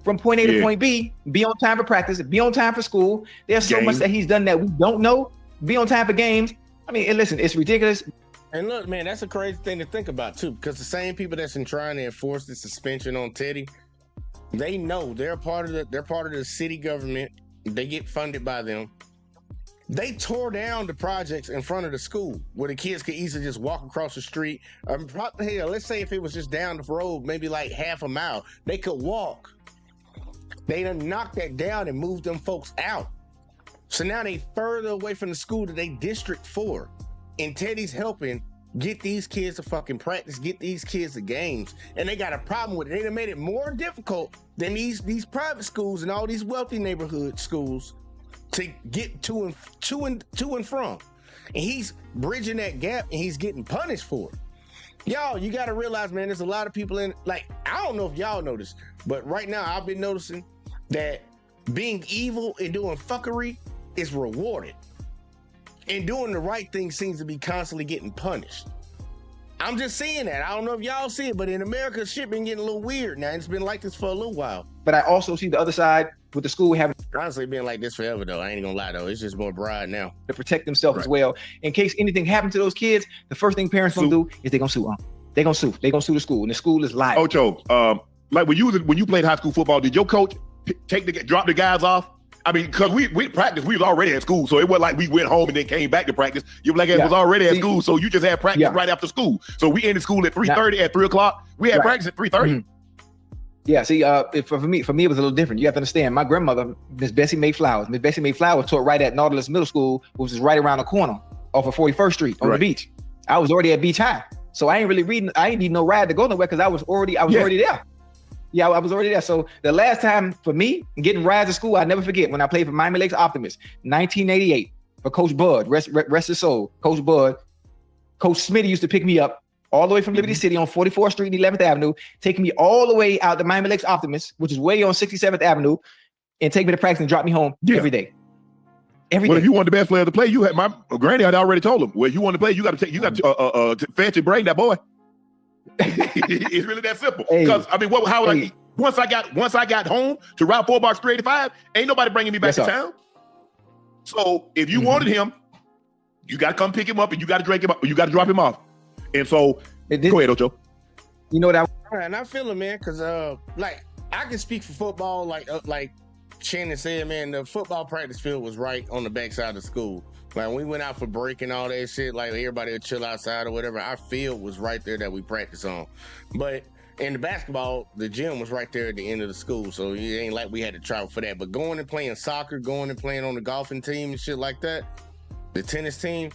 [SPEAKER 6] from point A to point B, be on time for practice, be on time for school. There's so much that he's done that we don't know. Be on time for games. I mean, listen, it's ridiculous.
[SPEAKER 3] And look, man, that's a crazy thing to think about too, because the same people that's been trying to enforce the suspension on Teddy, they know they're part of the city government. They get funded by them. They tore down the projects in front of the school where the kids could easily just walk across the street. Hell, let's say if it was just down the road, maybe like half a mile, they could walk. They done knocked that down and moved them folks out. So now they further away from the school that they District 4. And Teddy's helping get these kids to fucking practice, get these kids to games. And they got a problem with it. They done made it more difficult than these private schools and all these wealthy neighborhood schools to get to and from. And he's bridging that gap and he's getting punished for it. Y'all, you got to realize, man, there's a lot of people I don't know if y'all noticed, but right now I've been noticing that being evil and doing fuckery is rewarded. And doing the right thing seems to be constantly getting punished. I'm just seeing that. I don't know if y'all see it, but in America, shit been getting a little weird now. It's been like this for a little while.
[SPEAKER 6] But I also see the other side with the school having
[SPEAKER 3] Honestly, been like this forever, though. I ain't gonna lie, though. It's just more broad now.
[SPEAKER 6] to protect themselves as well. In case anything happened to those kids, the first thing parents gonna do is they're gonna sue them. They're gonna sue. They're gonna sue the school, and the school is liable.
[SPEAKER 5] Ocho, like when you played high school football, did your coach drop the guys off? I mean, because we practiced, we was already at school, so it wasn't like we went home and then came back to practice. Your black ass was already at school, so you just had practice right after school. So we ended school at 3:30. At 3 o'clock, we had practice at 3:30.
[SPEAKER 6] Yeah, see, for me, it was a little different. You have to understand, my grandmother, Miss Bessie Mae Flowers. Miss Bessie Mae Flowers taught right at Nautilus Middle School, which is right around the corner off of 41st Street on the beach. I was already at Beach High, so I ain't need no ride to go nowhere because I was already there. Yeah, I was already there. So the last time for me getting rides to school, I never forget when I played for Miami Lakes Optimists, 1988, for Coach Bud, rest his soul, Coach Bud. Coach Smitty used to pick me up all the way from Liberty City on 44th Street and 11th Avenue, taking me all the way out to Miami Lakes Optimists, which is way on 67th Avenue, and take me to practice and drop me home every day. Every day.
[SPEAKER 5] If you want the best player to play, you had my granny had already told him. Well, you want to play, you got to fetch and bring that boy. It's really that simple. Because I mean, once I got home to Route 4 Box 385, ain't nobody bringing me back to town. So if you wanted him, you got to come pick him up and you got to drink him up, you got to drop him off. And so go ahead, Ocho.
[SPEAKER 6] You know that.
[SPEAKER 3] And I feel it, man, because like I can speak for football, like Shannon said, man, the football practice field was right on the backside of school. Like we went out for break and all that shit, like everybody would chill outside or whatever. Our field was right there that we practice on. But in the basketball, the gym was right there at the end of the school. So it ain't like we had to travel for that. But going and playing soccer, going and playing on the golfing team and shit like that, the tennis team,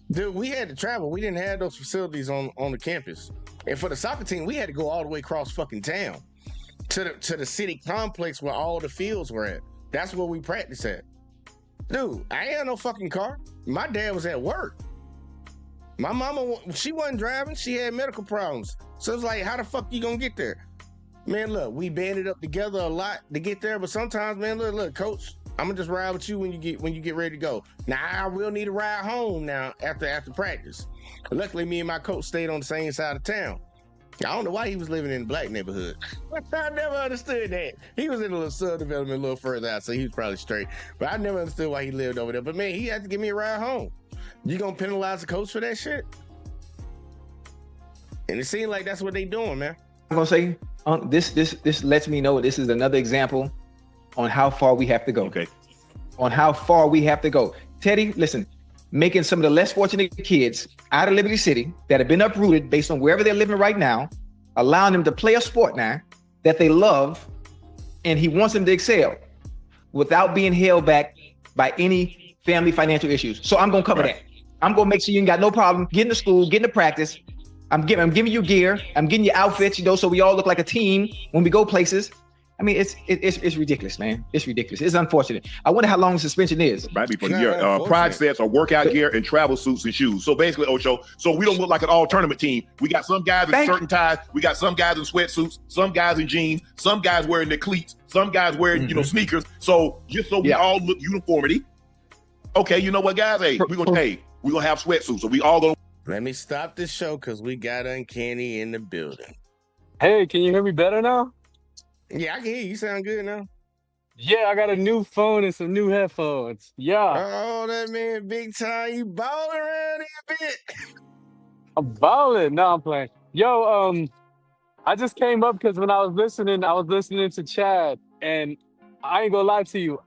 [SPEAKER 3] dude, we had to travel. We didn't have those facilities on the campus. And for the soccer team, we had to go all the way across fucking town to the city complex where all the fields were at. That's where we practiced at. Dude, I ain't had no fucking car. My dad was at work. My mama, she wasn't driving. She had medical problems. So it's like, how the fuck you gonna get there? Man, look, we banded up together a lot to get there, but sometimes, man, look, coach, I'm gonna just ride with you when you get ready to go. Now I will need a ride home now after practice. Luckily, me and my coach stayed on the same side of town. I don't know why he was living in a black neighborhood. I never understood that. He was in a little subdevelopment a little further out, so he was probably straight. But I never understood why he lived over there. But man, he had to give me a ride home. You gonna penalize the coach for that shit? And it seemed like that's what they doing, man.
[SPEAKER 6] I'm gonna say, this lets me know this is another example on how far we have to go.
[SPEAKER 5] Okay.
[SPEAKER 6] On how far we have to go. Teddy, listen, making some of the less fortunate kids out of Liberty City that have been uprooted based on wherever they're living right now, allowing them to play a sport now that they love, and he wants them to excel without being held back by any family financial issues. So I'm gonna cover that. I'm gonna make sure you ain't got no problem getting to school, getting to practice. I'm giving you gear. I'm getting you outfits, so we all look like a team when we go places. I mean, it's ridiculous, man. It's ridiculous. It's unfortunate. I wonder how long the suspension is.
[SPEAKER 5] Might be for the year. Pride sets are workout gear and travel suits and shoes. So basically, Ocho, so we don't look like an all-tournament team. We got some guys in certain ties. We got some guys in sweatsuits, some guys in jeans, some guys wearing their cleats, some guys wearing, sneakers. So just so we all look uniformity. Okay, you know what, guys? Hey, we're gonna have sweatsuits. So we all gonna.
[SPEAKER 3] Let me stop this show because we got Uncanny in the building.
[SPEAKER 7] Hey, can you hear me better now?
[SPEAKER 3] Yeah, I can hear you. You sound good now.
[SPEAKER 7] Yeah, I got a new phone and some new headphones. Yeah.
[SPEAKER 3] Oh, that man, big time. You balling around here a bit.
[SPEAKER 7] I'm balling. No, I'm playing. Yo, I just came up because when I was listening to Chad, and I ain't gonna lie to you,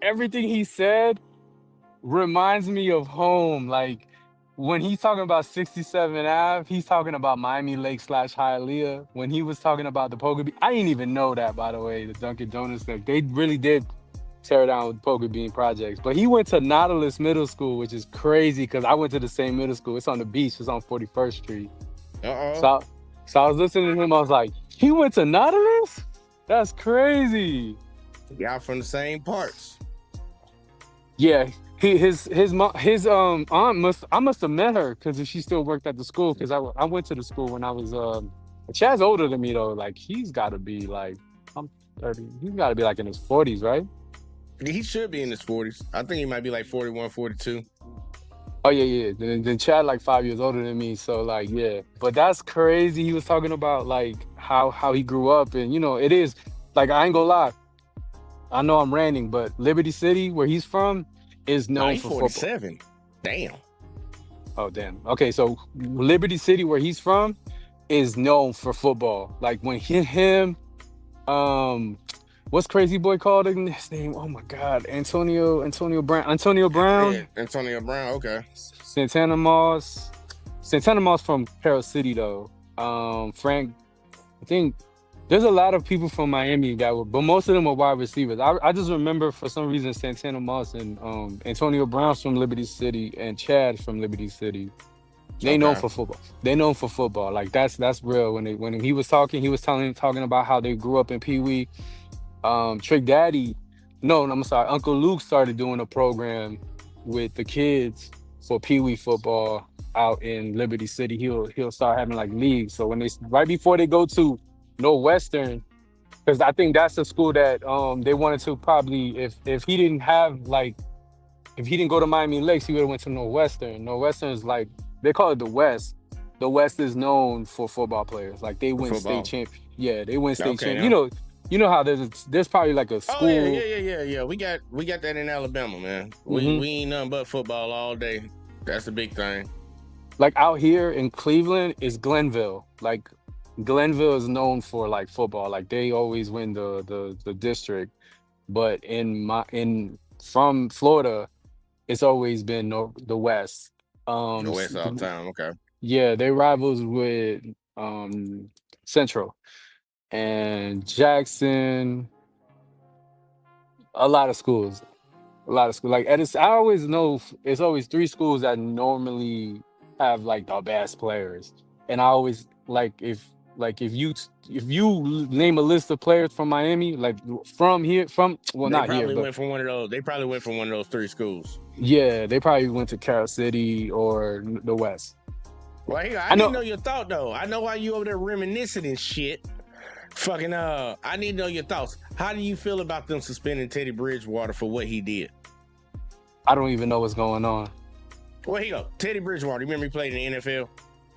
[SPEAKER 7] everything he said reminds me of home. Like, when he's talking about 67 Ave, he's talking about Miami Lake / Hialeah. When he was talking about the Poker Bean, I didn't even know that, by the way, the Dunkin' Donuts thing. They really did tear down with Poker Bean projects. But he went to Nautilus Middle School, which is crazy because I went to the same middle school. It's on the beach. It's on 41st Street. So I was listening to him. I was like, he went to Nautilus? That's crazy.
[SPEAKER 3] Y'all from the same parts.
[SPEAKER 7] Yeah. His aunt must have met her because she still worked at the school because I went to the school when I was Chad's older than me though. Like he's got to be like I'm 30. He's got to be like in his 40s, right?
[SPEAKER 3] He should be in his 40s. I think he might be like 41, 42.
[SPEAKER 7] Oh yeah. Then Chad like 5 years older than me, so like yeah. But that's crazy. He was talking about like how he grew up, and it is like I ain't gonna lie. I know I'm ranting, but Liberty City, where he's from, is
[SPEAKER 3] Nah,
[SPEAKER 7] known
[SPEAKER 3] he's
[SPEAKER 7] for football.
[SPEAKER 3] 47. Damn.
[SPEAKER 7] Oh damn. Okay, so Liberty City, where he's from, is known for football. Like when him, what's crazy boy called in his name? Oh my God, Antonio Brown,
[SPEAKER 3] Yeah, Antonio Brown. Okay.
[SPEAKER 7] Santana Moss. Santana Moss from Carroll City though. Frank, I think there's a lot of people from Miami that were, but most of them are wide receivers. I just remember for some reason Santana Moss and Antonio Brown's from Liberty City and Chad from Liberty City. They known
[SPEAKER 3] Okay.
[SPEAKER 7] for football. They known for football. Like that's real. When he was talking, talking about how they grew up in Pee Wee. Trick Daddy, no, I'm sorry, Uncle Luke started doing a program with the kids for Pee Wee football out in Liberty City. He'll start having like leagues. So when right before they go to Northwestern, because I think that's the school that they wanted to probably if he didn't have like if he didn't go to Miami Lakes, he would have went to Northwestern. Northwestern is like they call it the West. The West is known for football players. Like they win
[SPEAKER 3] Football.
[SPEAKER 7] state champ. Yeah, they win state
[SPEAKER 3] Okay,
[SPEAKER 7] champ.
[SPEAKER 3] now.
[SPEAKER 7] You know how there's probably like a
[SPEAKER 3] Oh
[SPEAKER 7] school.
[SPEAKER 3] yeah. We got that in Alabama, man.
[SPEAKER 7] Mhm.
[SPEAKER 3] We ain't nothing but football all day. That's the big thing.
[SPEAKER 7] Like out here in Cleveland is Glenville. Like Glenville is known for like football. Like they always win the district. But from Florida, it's always been the West.
[SPEAKER 3] The West all the time. Okay.
[SPEAKER 7] Yeah, they rivals with Central and Jackson. A lot of schools. Like Edison. I always know it's always three schools that normally have like the best players, and I always if you name a list of players from Miami, like from here,
[SPEAKER 3] They
[SPEAKER 7] not here,
[SPEAKER 3] probably
[SPEAKER 7] but
[SPEAKER 3] went from one of those. They probably went from one of those three schools.
[SPEAKER 7] yeah, they probably went to Carroll City or the West.
[SPEAKER 3] Well, here,
[SPEAKER 7] I
[SPEAKER 3] I need
[SPEAKER 7] know.
[SPEAKER 3] to know your thought though. I know why you over there reminiscing and shit. Fucking I need to know your thoughts. How do you feel about them suspending Teddy Bridgewater for what he did?
[SPEAKER 7] I don't even know what's going on.
[SPEAKER 3] Well, here you go. Teddy Bridgewater. You remember he played in the NFL?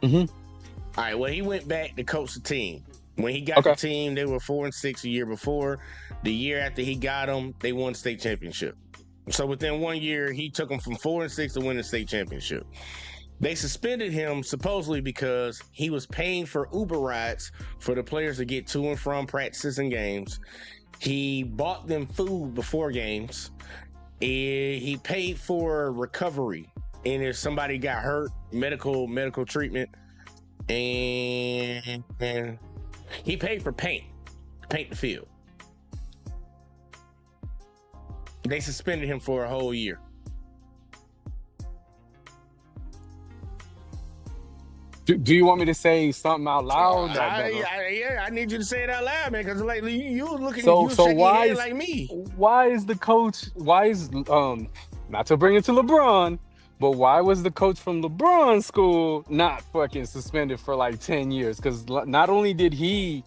[SPEAKER 7] Mhm.
[SPEAKER 3] All right. Well, he went back to coach the team. When he got the team, they were 4-6 a year before. The year after he got them, they won state championship. So within 1 year, he took them from 4-6 to win the state championship. They suspended him supposedly because he was paying for Uber rides for the players to get to and from practices and games. He bought them food before games. He paid for recovery, and if somebody got hurt, medical treatment, and he paid for paint the field. They suspended him for a whole year.
[SPEAKER 7] Do you want me to say something out loud?
[SPEAKER 3] I need you to say it out loud, man, because like you was looking,
[SPEAKER 7] So
[SPEAKER 3] you was shaking
[SPEAKER 7] why
[SPEAKER 3] your head
[SPEAKER 7] is
[SPEAKER 3] like me.
[SPEAKER 7] why is the coach? Why is not to bring it to LeBron, but why was the coach from LeBron's school not fucking suspended for like 10 years? Because not only did he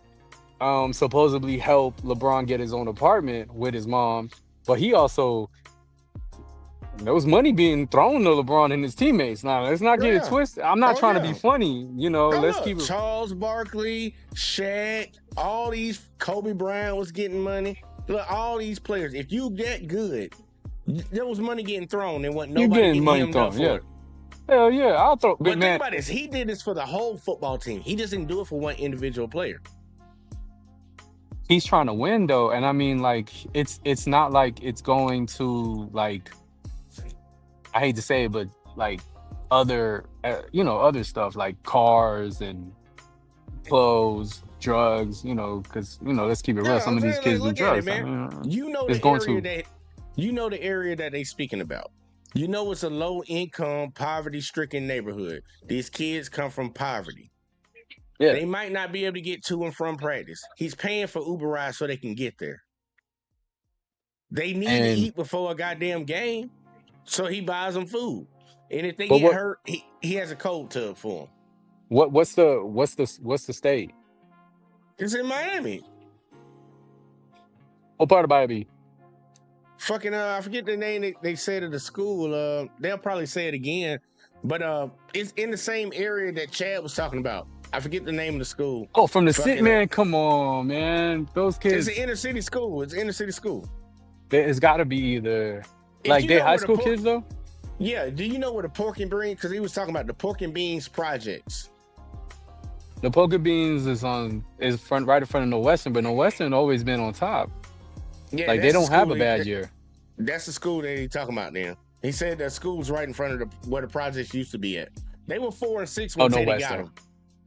[SPEAKER 7] supposedly help LeBron get his own apartment with his mom, but he also there was money being thrown to LeBron and his teammates. Now let's not get it twisted. I'm not trying to be funny, let's keep it.
[SPEAKER 3] Charles Barkley, Shaq, all these, Kobe Bryant was getting money. Look, all these players. If you that good, there was money getting thrown. There wasn't
[SPEAKER 7] You
[SPEAKER 3] nobody
[SPEAKER 7] getting money
[SPEAKER 3] hemmed up
[SPEAKER 7] thrown,
[SPEAKER 3] for
[SPEAKER 7] yeah.
[SPEAKER 3] it.
[SPEAKER 7] Hell yeah, I'll throw.
[SPEAKER 3] But
[SPEAKER 7] man,
[SPEAKER 3] think about this. He did this for the whole football team. He just didn't do it for one individual player.
[SPEAKER 7] he's trying to win though, and I mean, like, it's not like it's going to like. I hate to say it, but like other other stuff like cars and clothes, drugs, because let's keep it real. Some of these kids do
[SPEAKER 3] Look at it,
[SPEAKER 7] drugs.
[SPEAKER 3] man. You know
[SPEAKER 7] it's
[SPEAKER 3] the
[SPEAKER 7] going
[SPEAKER 3] area
[SPEAKER 7] to.
[SPEAKER 3] the area that they speaking about. You know it's a low income, poverty stricken neighborhood. These kids come from poverty.
[SPEAKER 7] Yeah.
[SPEAKER 3] They might not be able to get to and from practice. He's paying for Uber rides so they can get there. They need to eat before a goddamn game, so he buys them food. And if they get hurt, he has a cold tub for them.
[SPEAKER 7] What's the state?
[SPEAKER 3] It's in Miami.
[SPEAKER 7] What part of Miami?
[SPEAKER 3] fucking I forget the name they said of the school. They'll probably say it again, but it's in the same area that Chad was talking about. I forget the name of the school.
[SPEAKER 7] Oh, from the city,
[SPEAKER 3] Fucking
[SPEAKER 7] man. Come on, man. Those
[SPEAKER 3] it's
[SPEAKER 7] kids,
[SPEAKER 3] an inner city school. It's an inner city school.
[SPEAKER 7] it's got to be either
[SPEAKER 3] If
[SPEAKER 7] like
[SPEAKER 3] you
[SPEAKER 7] they
[SPEAKER 3] know
[SPEAKER 7] high
[SPEAKER 3] where the
[SPEAKER 7] school
[SPEAKER 3] pork,
[SPEAKER 7] kids though.
[SPEAKER 3] yeah. Do you know where the pork and beans? Because he was talking about the pork and beans projects.
[SPEAKER 7] The Poker Beans is front right in front of No Western, but No Western always been on top.
[SPEAKER 3] Yeah,
[SPEAKER 7] Like they
[SPEAKER 3] that's the
[SPEAKER 7] don't have a
[SPEAKER 3] school.
[SPEAKER 7] bad year.
[SPEAKER 3] That's the school that he talking about now. He said the school's right in front of where the projects used to be at. They were 4 and 6
[SPEAKER 7] Oh,
[SPEAKER 3] when
[SPEAKER 7] No
[SPEAKER 3] Teddy got
[SPEAKER 7] Western.
[SPEAKER 3] them.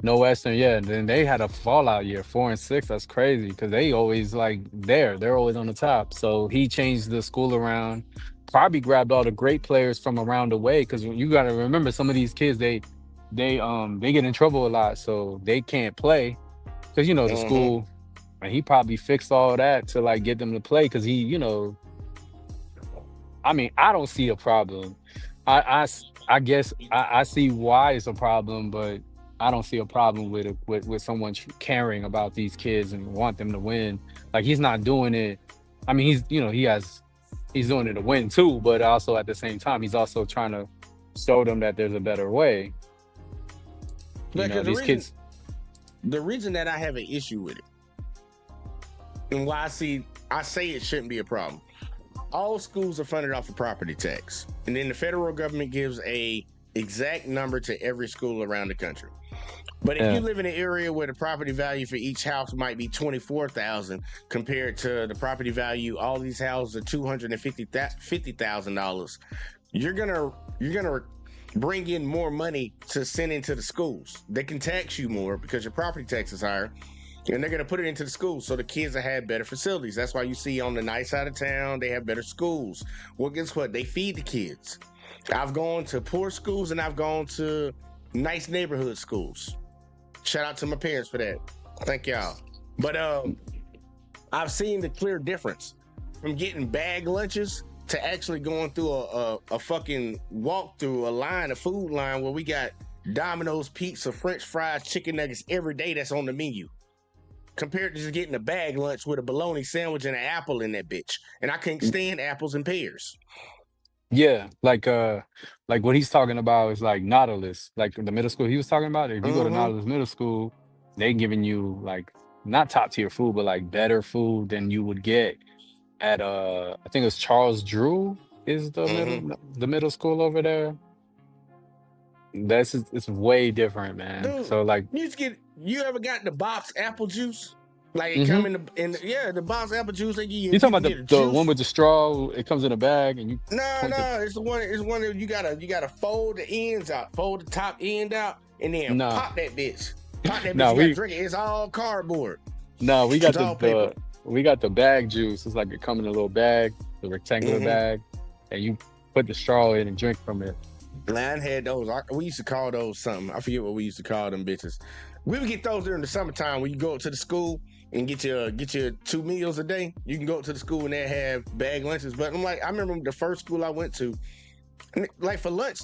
[SPEAKER 7] No Western, yeah. Then they had a fallout year, 4 and 6. That's crazy because they always like they're always on the top. So he changed the school around. Probably grabbed all the great players from around the way because you got to remember some of these kids they get in trouble a lot, so they can't play because the
[SPEAKER 3] Mm-hmm.
[SPEAKER 7] school. And he probably fixed all that to like get them to play because he, I mean, I don't see a problem. I guess I see why it's a problem, but I don't see a problem with it with someone caring about these kids and want them to win. Like he's not doing it. I mean, he's doing it to win too, but also at the same time, he's also trying to show them that there's a better way.
[SPEAKER 3] Because
[SPEAKER 7] These kids.
[SPEAKER 3] the reason that I have an issue with it, and why I say it shouldn't be a problem. All schools are funded off of property tax, and then the federal government gives a exact number to every school around the country. But if you live in an area where the property value for each house might be $24,000 compared to the property value, all these houses are $250,000. You're gonna bring in more money to send into the schools. They can tax you more because your property tax is higher. And they're going to put it into the schools so the kids will have better facilities. That's why you see on the nice side of town, they have better schools. Well, guess what? They feed the kids. I've gone to poor schools and I've gone to nice neighborhood schools. Shout out to my parents for that. Thank y'all. But I've seen the clear difference from getting bag lunches to actually going through a fucking walk-through, a food line where we got Domino's pizza, French fries, chicken nuggets every day that's on the menu. Compared to just getting a bag lunch with a bologna sandwich and an apple in that bitch. And I can't stand apples and pears.
[SPEAKER 7] Yeah, like what he's talking about is like Nautilus, like the middle school he was talking about. If you go to Nautilus Middle School, they giving you like not top tier food, but like better food than you would get at I think it's Charles Drew is the middle school over there. It's way different, man.
[SPEAKER 3] Dude,
[SPEAKER 7] So like
[SPEAKER 3] you ever got the box apple juice? Like it come in the box apple juice they give you.
[SPEAKER 7] you talking
[SPEAKER 3] can
[SPEAKER 7] about
[SPEAKER 3] get
[SPEAKER 7] the
[SPEAKER 3] juice.
[SPEAKER 7] one with the straw, it comes in a bag and you
[SPEAKER 3] No,
[SPEAKER 7] point
[SPEAKER 3] it's the one that you gotta fold the ends out, fold the top end out, and then
[SPEAKER 7] No.
[SPEAKER 3] pop that bitch. Pop that bitch,
[SPEAKER 7] No,
[SPEAKER 3] you
[SPEAKER 7] we-
[SPEAKER 3] gotta drink it. It's all cardboard.
[SPEAKER 7] No, we got
[SPEAKER 3] It's all paper.
[SPEAKER 7] we got the bag juice. It's like it come in a little bag, the rectangular
[SPEAKER 3] Mhm.
[SPEAKER 7] bag, and you put the straw in and drink from it.
[SPEAKER 3] Line had those. We used to call those something. I forget what we used to call them bitches. We would get those during the summertime when you go up to the school and get your 2 meals a day. You can go up to the school and they have bag lunches. But I'm like, I remember the first school I went to, like for lunch,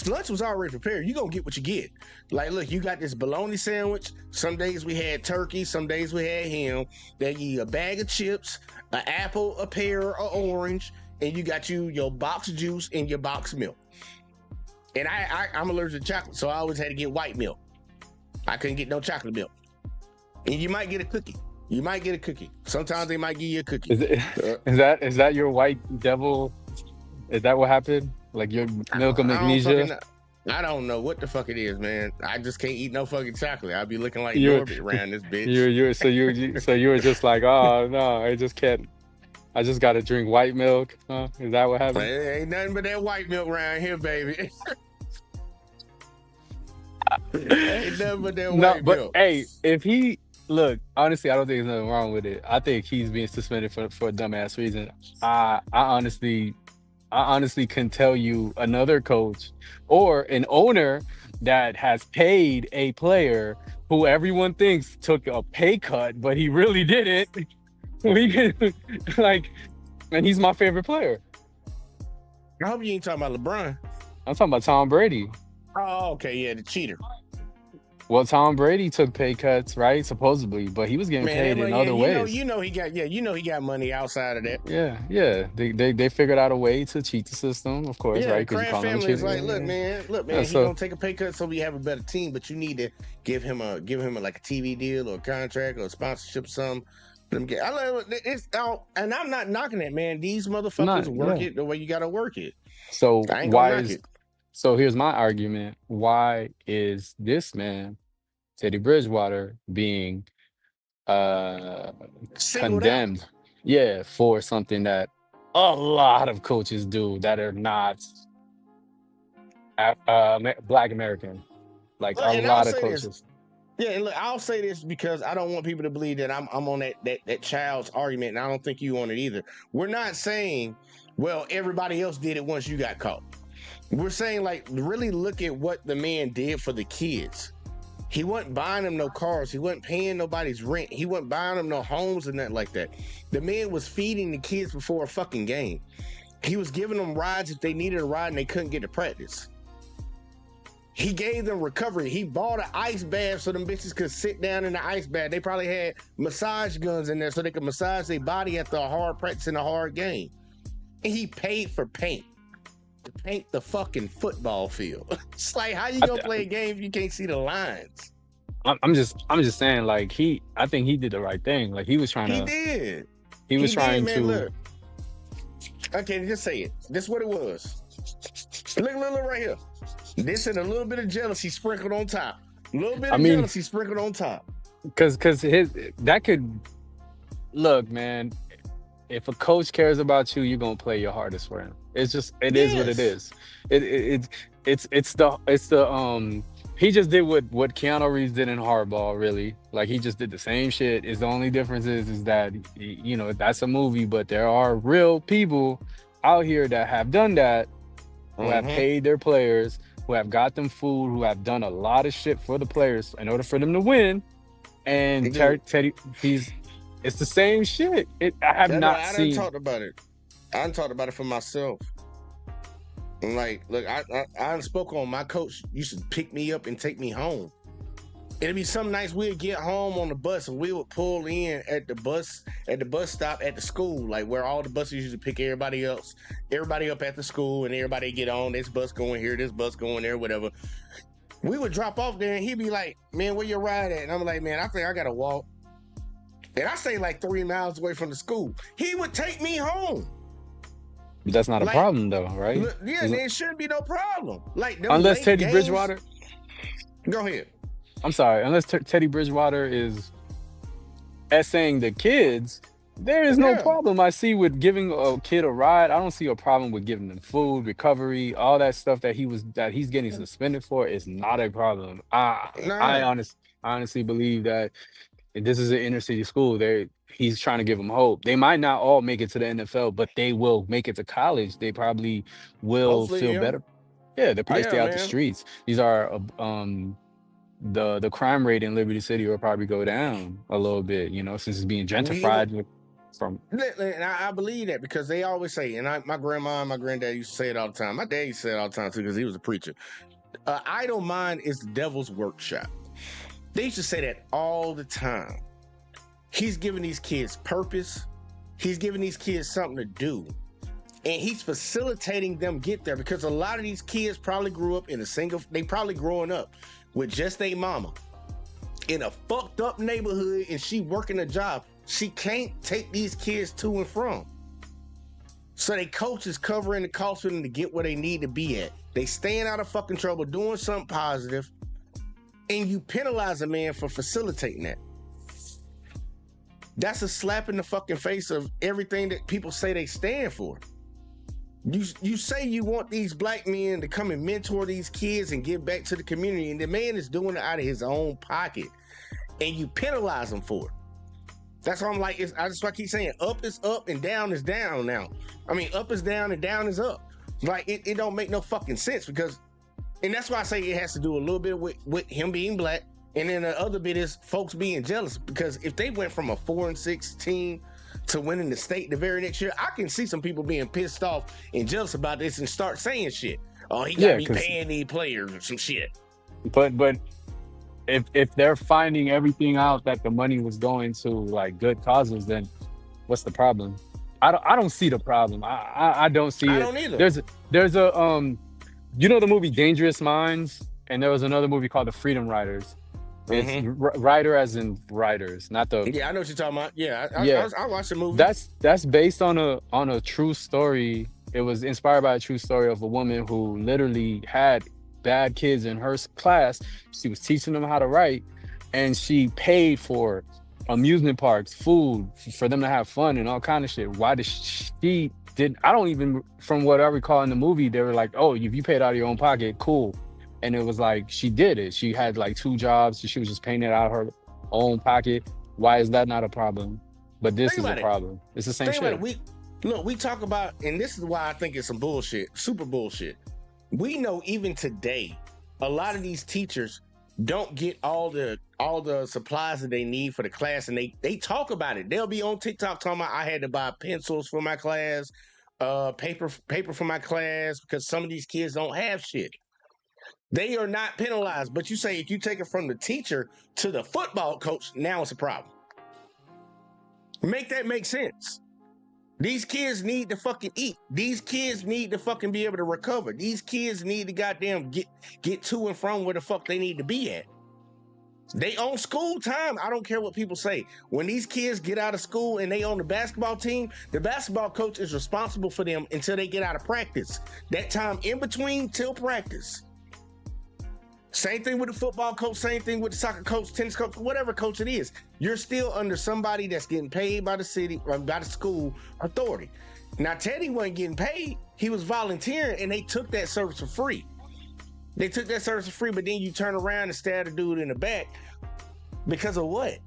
[SPEAKER 3] lunch was already prepared. You gonna get what you get. Like, look, you got this bologna sandwich. Some days we had turkey, some days we had ham. They give you a bag of chips, an apple, a pear, or orange, and you got your box juice and your box milk. And I'm allergic to chocolate, so I always had to get white milk. I couldn't get no chocolate milk. And you might get a cookie. Sometimes they might give you a cookie.
[SPEAKER 7] Is that your white devil? Is that what happened? Like your milk of magnesia?
[SPEAKER 3] I don't know what the fuck it is, man. I just can't eat no fucking chocolate. I'll be looking like
[SPEAKER 7] You're-
[SPEAKER 3] Norbit around this bitch.
[SPEAKER 7] You were just like, oh no, I just can't. I just got to drink white milk. Huh? Is that what
[SPEAKER 3] But
[SPEAKER 7] happened?
[SPEAKER 3] it ain't nothing but that white milk around here, baby. Ain't nothing but that
[SPEAKER 7] No,
[SPEAKER 3] white
[SPEAKER 7] but
[SPEAKER 3] milk.
[SPEAKER 7] hey, if he look, honestly, I don't think there's nothing wrong with it. I think he's being suspended for a dumbass reason. I honestly can tell you another coach or an owner that has paid a player who everyone thinks took a pay cut, but he really didn't. We can and he's my favorite player.
[SPEAKER 3] I hope you ain't talking about LeBron.
[SPEAKER 7] I'm talking about Tom Brady.
[SPEAKER 3] Oh, okay, yeah, the cheater.
[SPEAKER 7] Well, Tom Brady took pay cuts, right? Supposedly, but he was getting paid in other ways.
[SPEAKER 3] He got money outside of that.
[SPEAKER 7] Yeah. They figured out a way to cheat the system, of course,
[SPEAKER 3] Yeah,
[SPEAKER 7] right?
[SPEAKER 3] the
[SPEAKER 7] Because you
[SPEAKER 3] Kraft
[SPEAKER 7] call them
[SPEAKER 3] family is
[SPEAKER 7] cheating.
[SPEAKER 3] like, look,
[SPEAKER 7] Yeah,
[SPEAKER 3] he
[SPEAKER 7] so
[SPEAKER 3] gonna take a pay cut so we have a better team, but you need to give him a like a TV deal or a contract or a sponsorship, or something. It's out, and I'm not knocking it, man. These motherfuckers work it the way you gotta work it.
[SPEAKER 7] So
[SPEAKER 3] I ain't gonna
[SPEAKER 7] why
[SPEAKER 3] knock
[SPEAKER 7] is
[SPEAKER 3] it.
[SPEAKER 7] so here's my argument. Why is this man, Teddy Bridgewater, being
[SPEAKER 3] Singled out.
[SPEAKER 7] condemned? Yeah, for something that a lot of coaches do that are not Black American. Like
[SPEAKER 3] Look,
[SPEAKER 7] a
[SPEAKER 3] and I'll
[SPEAKER 7] lot of
[SPEAKER 3] say this.
[SPEAKER 7] coaches.
[SPEAKER 3] Yeah, and look, I'll say this because I don't want people to believe that I'm on that child's argument, and I don't think you on it either. We're not saying, well, everybody else did it once you got caught. We're saying, like, really look at what the man did for the kids. He wasn't buying them no cars. He wasn't paying nobody's rent. He wasn't buying them no homes and nothing like that. The man was feeding the kids before a fucking game. He was giving them rides if they needed a ride and they couldn't get to practice. He gave them recovery. He bought an ice bath so them bitches could sit down in the ice bath. They probably had massage guns in there so they could massage their body after a hard practice and a hard game. And he paid for paint to paint the fucking football field. It's like, how you gonna play a game if you can't see the lines?
[SPEAKER 7] I'm just saying, like, I think he did the right thing. Like, he was trying
[SPEAKER 3] He
[SPEAKER 7] to.
[SPEAKER 3] did.
[SPEAKER 7] He was trying
[SPEAKER 3] man,
[SPEAKER 7] to.
[SPEAKER 3] look. Okay, just say it. This is what it was. Look right here. This and a little bit of jealousy sprinkled on top. A little bit of jealousy sprinkled on top.
[SPEAKER 7] Because that could look, man. If a coach cares about you, you're gonna play your hardest for him. It's just is what it is. It's the he just did what Keanu Reeves did in Hardball, really. Like, he just did the same shit. Is the only difference is that, you know, that's a movie, but there are real people out here that have done that, who have paid their players, who have got them food, who have done a lot of shit for the players in order for them to win. And Teddy, it's the same shit. I done
[SPEAKER 3] talked about it. I done talked about it for myself. And like, look, I spoke on my coach used to pick me up and take me home. It'd be some nights we'd get home on the bus and we would pull in at the bus stop at the school, like where all the buses used to pick everybody up at the school, and everybody get on this bus going here, this bus going there, whatever. We would drop off there and he'd be like, man, where your ride at? And I'm like, man, I think I gotta walk. And I stay like 3 miles away from the school. He would take me home.
[SPEAKER 7] But that's not a problem, though, right?
[SPEAKER 3] Yeah, there shouldn't be no problem. Like,
[SPEAKER 7] unless Teddy Bridgewater.
[SPEAKER 3] Go ahead.
[SPEAKER 7] I'm sorry. Unless Teddy Bridgewater is essaying the kids, there is no problem I see with giving a kid a ride. I don't see a problem with giving them food, recovery, all that stuff that he's getting suspended for is not a problem. I honestly believe that this is an inner city school. He's trying to give them hope. They might not all make it to the NFL, but they will make it to college. They probably will feel better. Yeah, they'll probably stay out the streets. These are the crime rate in Liberty City will probably go down a little bit, you know, since it's being gentrified
[SPEAKER 3] And I believe that because they always say, and my grandma and my granddad used to say it all the time. My dad used to say it all the time too because he was a preacher. Idle mind is the devil's workshop. They used to say that all the time. He's giving these kids purpose. He's giving these kids something to do. And he's facilitating them get there because a lot of these kids probably grew up they probably growing up with just their mama in a fucked up neighborhood, and she working a job. She can't take these kids to and from. So they coach is covering the cost for them to get where they need to be at. They staying out of fucking trouble, doing something positive, and you penalize a man for facilitating that. That's a slap in the fucking face of everything that people say they stand for. You say you want these black men to come and mentor these kids and give back to the community, and the man is doing it out of his own pocket, and you penalize him for it. That's why I'm like, that's why I keep saying up is up and down is down now. I mean, up is down and down is up. Like, it don't make no fucking sense because, and that's why I say it has to do a little bit with him being black, and then the other bit is folks being jealous because if they went from a 4-6 team to winning the state the very next year, I can see some people being pissed off and jealous about this and start saying shit. Oh, he got me paying these players or some shit.
[SPEAKER 7] But if they're finding everything out that the money was going to like good causes, then what's the problem? I don't see the problem. I don't see
[SPEAKER 3] I
[SPEAKER 7] it.
[SPEAKER 3] don't either.
[SPEAKER 7] There's a you know the movie Dangerous Minds, and there was another movie called The Freedom Riders. It's rider as in riders, not the
[SPEAKER 3] Yeah, I know what you're talking about. Yeah,
[SPEAKER 7] yeah.
[SPEAKER 3] I watched the movie.
[SPEAKER 7] That's based on a true story. It was inspired by a true story of a woman who literally had bad kids in her class. She was teaching them how to write, and she paid for amusement parks, food for them to have fun and all kind of shit. Why did she did? I don't even, from what I recall in the movie, they were like, "Oh, if you paid out of your own pocket, cool." And it was like she did it. She had like 2 jobs. She was just paying it out of her own pocket. Why is that not a problem? But this is a problem. It's the same shit.
[SPEAKER 3] We talk about, and this is why I think it's some bullshit, super bullshit. We know even today, a lot of these teachers don't get all the supplies that they need for the class, and they talk about it. They'll be on TikTok talking about, I had to buy pencils for my class, paper for my class, because some of these kids don't have shit. They are not penalized, but you say if you take it from the teacher to the football coach, now it's a problem. Make that make sense. These kids need to fucking eat. These kids need to fucking be able to recover. These kids need to goddamn get to and from where the fuck they need to be at. They own school time. I don't care what people say. When these kids get out of school and they on the basketball team, the basketball coach is responsible for them until they get out of practice. That time in between till practice. Same thing with the football coach, same thing with the soccer coach, tennis coach, whatever coach it is. You're still under somebody that's getting paid by the city or by the school authority. Now, Teddy wasn't getting paid. He was volunteering, and they took that service for free. They took that service for free, but then you turn around and stab the dude in the back. Because of what?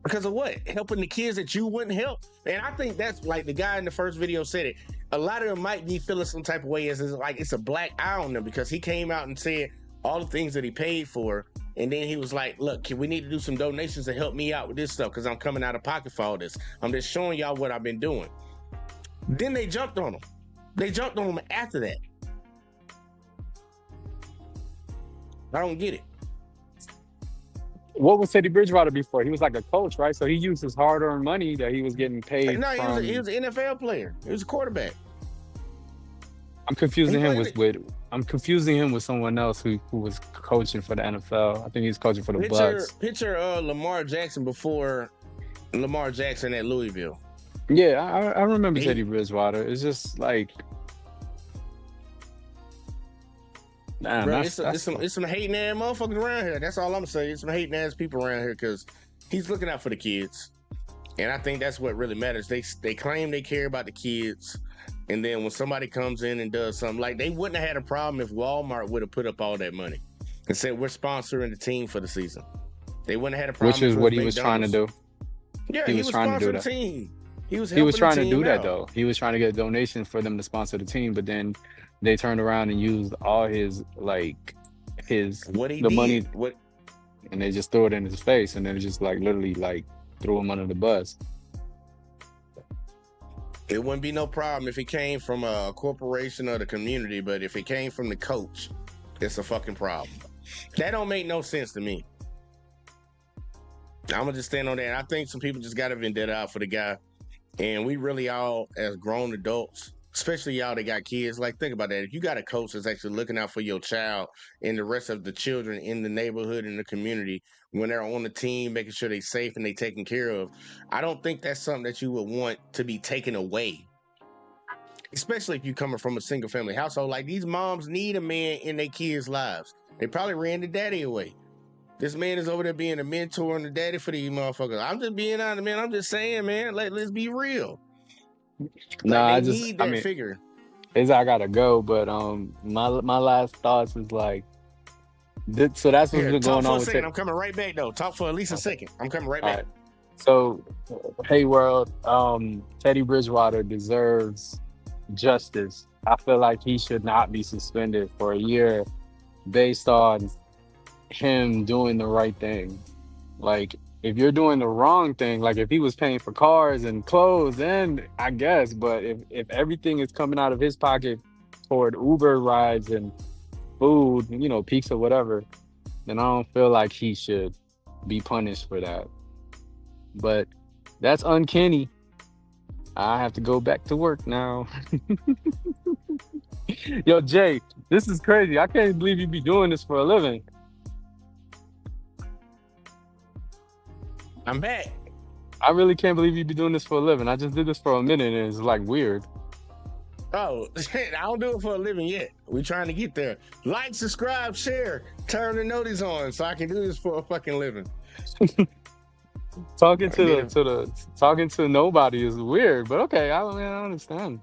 [SPEAKER 3] Because of what? Helping the kids that you wouldn't help? And I think that's like the guy in the first video said it. A lot of them might be feeling some type of way as like it's a black eye on them because he came out and said all the things that he paid for, and then he was like, look, we need to do some donations to help me out with this stuff because I'm coming out of pocket for all this. I'm just showing y'all what I've been doing. Then they jumped on him. They jumped on him after that. I don't get it.
[SPEAKER 7] What was Teddy Bridgewater before? He was like a coach, right? So he used his hard-earned money that he was getting paid
[SPEAKER 3] No,
[SPEAKER 7] from...
[SPEAKER 3] he was an NFL player. He was a quarterback.
[SPEAKER 7] I'm confusing him with someone else who was coaching for the NFL. I think he's coaching for the Bucks.
[SPEAKER 3] Picture Lamar Jackson before Lamar Jackson at Louisville.
[SPEAKER 7] Yeah, I remember Teddy Bridgewater. It's just like, man,
[SPEAKER 3] bro, it's some hating ass motherfuckers around here. That's all I'm saying. It's some hating ass people around here because he's looking out for the kids, and I think that's what really matters. They claim they care about the kids. And then when somebody comes in and does something, like they wouldn't have had a problem if Walmart would have put up all that money and said, we're sponsoring the team for the season. They wouldn't have had a problem.
[SPEAKER 7] Which is what he was trying to do.
[SPEAKER 3] Yeah, he was trying to do that. The team. He was
[SPEAKER 7] trying to do that though. He was trying to get donations for them to sponsor the team, but then they turned around and used all his money, and they just threw it in his face, and then it just like literally like threw him under the bus.
[SPEAKER 3] It wouldn't be no problem if it came from a corporation or the community, but if it came from the coach, it's a fucking problem. That don't make no sense to me. I'm gonna just stand on that. I think some people just got a vendetta out for the guy, and we really all, as grown adults, especially y'all that got kids, like think about that. If you got a coach that's actually looking out for your child and the rest of the children in the neighborhood and the community when they're on the team, making sure they're safe and they taken care of, I don't think that's something that you would want to be taken away. Especially if you're coming from a single family household. Like these moms need a man in their kids' lives. They probably ran the daddy away. This man is over there being a mentor and a daddy for these motherfuckers. I'm just being honest, man. I'm just saying, man, let's be real.
[SPEAKER 7] Nah,
[SPEAKER 3] figure.
[SPEAKER 7] I gotta go, but my last thoughts is like, so that's what's been going on with
[SPEAKER 3] I'm coming right back though. Talk for at least a second. I'm coming right back.
[SPEAKER 7] Right. So, hey world, Teddy Bridgewater deserves justice. I feel like he should not be suspended for a year based on him doing the right thing. Like, if you're doing the wrong thing, like if he was paying for cars and clothes, then I guess, but if everything is coming out of his pocket toward Uber rides and food, pizza, whatever, then I don't feel like he should be punished for that. But that's uncanny. I have to go back to work now. Yo, Jay, this is crazy. I can't believe you be doing this for a living.
[SPEAKER 3] I'm back.
[SPEAKER 7] I really can't believe you be doing this for a living. I just did this for a minute and it's like weird.
[SPEAKER 3] Oh, I don't do it for a living yet. We're trying to get there. Like, subscribe, share, turn the notice on so I can do this for a fucking living.
[SPEAKER 7] Talking to nobody is weird, but okay, I understand.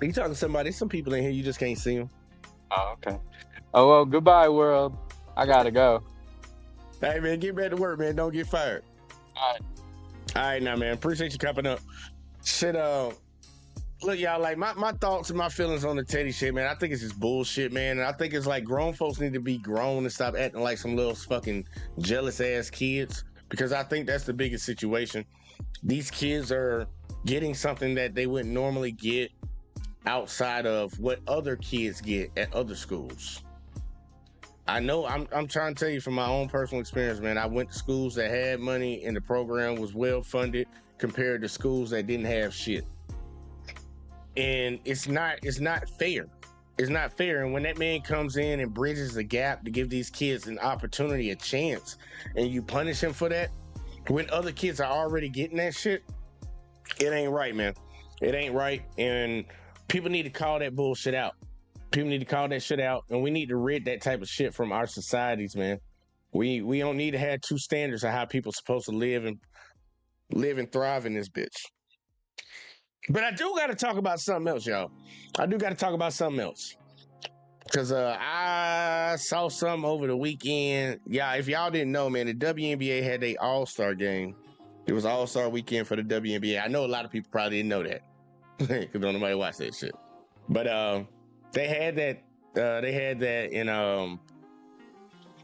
[SPEAKER 3] You talking to somebody? There's some people in here you just can't see them.
[SPEAKER 7] Oh, okay. Oh well, goodbye, world. I gotta go.
[SPEAKER 3] Hey man, get back to work, man. Don't get fired.
[SPEAKER 7] All
[SPEAKER 3] right, now, man. Appreciate you coming up. Shit, look, y'all, like my thoughts and my feelings on the Teddy shit, man. I think it's just bullshit, man. And I think it's like grown folks need to be grown and stop acting like some little fucking jealous ass kids, because I think that's the biggest situation. These kids are getting something that they wouldn't normally get outside of what other kids get at other schools. I know I'm trying to tell you from my own personal experience, man. I went to schools that had money and the program was well funded compared to schools that didn't have shit. And it's not fair. It's not fair. And when that man comes in and bridges the gap to give these kids an opportunity, a chance, and you punish him for that, when other kids are already getting that shit, it ain't right, man. It ain't right. And people need to call that bullshit out. People need to call that shit out, and we need to rid that type of shit from our societies, man. We don't need to have two standards of how people supposed to live and thrive in this bitch. But I do got to talk about something else, y'all. I do got to talk about something else. Because I saw something over the weekend. Yeah, if y'all didn't know, man, the WNBA had their All-Star game. It was All-Star weekend for the WNBA. I know a lot of people probably didn't know that. Because don't nobody watch that shit. But they had that and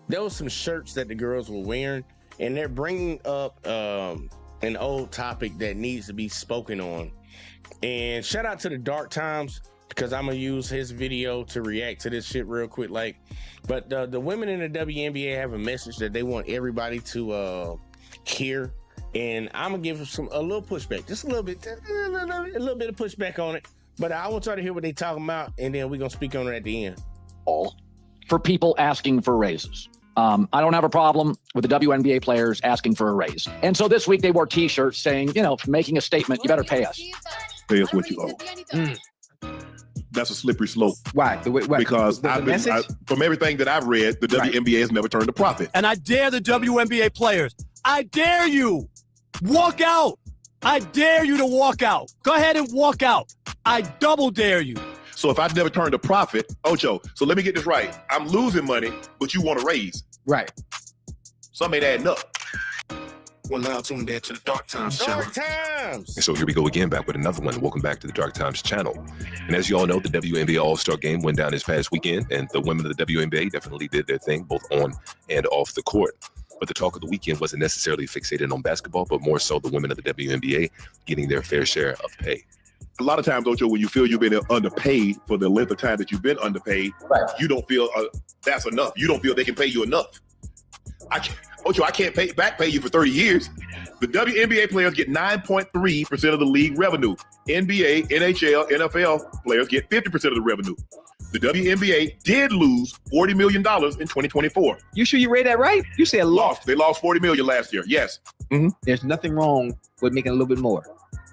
[SPEAKER 3] there was some shirts that the girls were wearing, and they're bringing up an old topic that needs to be spoken on. And shout out to the Dark Times, because I'm gonna use his video to react to this shit real quick. But the women in the WNBA have a message that they want everybody to hear, and I'm gonna give them a little pushback, just a little bit of pushback on it. But I want y'all to hear what they talking about, and then we're gonna speak on it at the end.
[SPEAKER 8] For people asking for raises. I don't have a problem with the WNBA players asking for a raise. And so this week they wore t-shirts saying, making a statement, you better pay us.
[SPEAKER 5] Pay us what you owe. That's a slippery slope.
[SPEAKER 6] Why?
[SPEAKER 5] Because from everything that I've read, the WNBA has never turned a profit.
[SPEAKER 9] And I dare the WNBA players. I dare you. Walk out. I dare you to walk out. Go ahead and walk out. I double dare you.
[SPEAKER 5] So if I've never turned a profit, Ocho, so let me get this right. I'm losing money, but you want to raise.
[SPEAKER 6] Right.
[SPEAKER 5] Something ain't adding up.
[SPEAKER 10] Well, now tuned in to the Dark Times channel.
[SPEAKER 3] Dark Times!
[SPEAKER 11] And so here we go again, back with another one. Welcome back to the Dark Times channel. And as you all know, the WNBA All-Star Game went down this past weekend, and the women of the WNBA definitely did their thing, both on and off the court. But the talk of the weekend wasn't necessarily fixated on basketball, but more so the women of the WNBA getting their fair share of pay.
[SPEAKER 5] A lot of times, Ocho, when you feel you've been underpaid for the length of time that you've been underpaid, you don't feel that's enough. You don't feel they can pay you enough. I can't pay you for 30 years. The WNBA players get 9.3% of the league revenue. NBA, NHL, NFL players get 50% of the revenue. The WNBA did lose $40 million in 2024.
[SPEAKER 6] You sure you read that right? You said lost.
[SPEAKER 5] They lost $40 million last year. Yes.
[SPEAKER 6] Mm-hmm. There's nothing wrong with making a little bit more.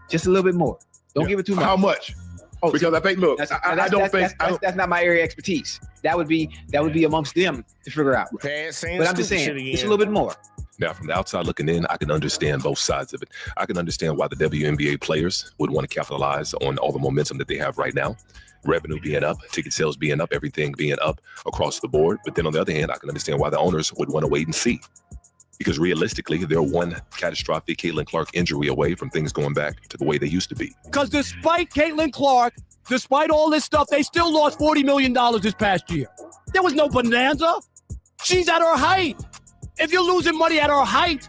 [SPEAKER 6] Just a little bit more. Don't give it too much.
[SPEAKER 5] How much?
[SPEAKER 6] Oh,
[SPEAKER 5] because I think, look, I don't think
[SPEAKER 6] that's not my area of expertise. That would be amongst them to figure out. But I'm just saying, it's a little bit more.
[SPEAKER 11] Now, from the outside looking in, I can understand both sides of it. I can understand why the WNBA players would want to capitalize on all the momentum that they have right now. Revenue being up, ticket sales being up, everything being up across the board. But then on the other hand, I can understand why the owners would want to wait and see. Because realistically, they're one catastrophic Caitlin Clark injury away from things going back to the way they used to be.
[SPEAKER 9] Because despite Caitlin Clark, despite all this stuff, they still lost $40 million this past year. There was no bonanza. She's at her height. If you're losing money at her height,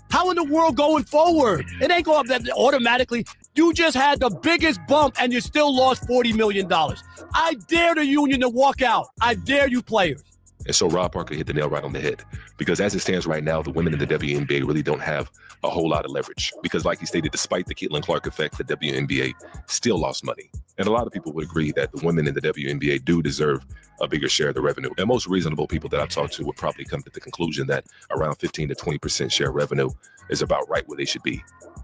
[SPEAKER 9] how in the world going forward? It ain't going up automatically. You just had the biggest bump and you still lost $40 million. I dare the union to walk out. I dare you players.
[SPEAKER 11] And so Rob Parker hit the nail right on the head, because as it stands right now, the women in the WNBA really don't have a whole lot of leverage, because like he stated, despite the Caitlin Clark effect, the WNBA still lost money. And a lot of people would agree that the women in the WNBA do deserve a bigger share of the revenue. And most reasonable people that I've talked to would probably come to the conclusion that around 15 to 20% share of revenue is about right where they should be.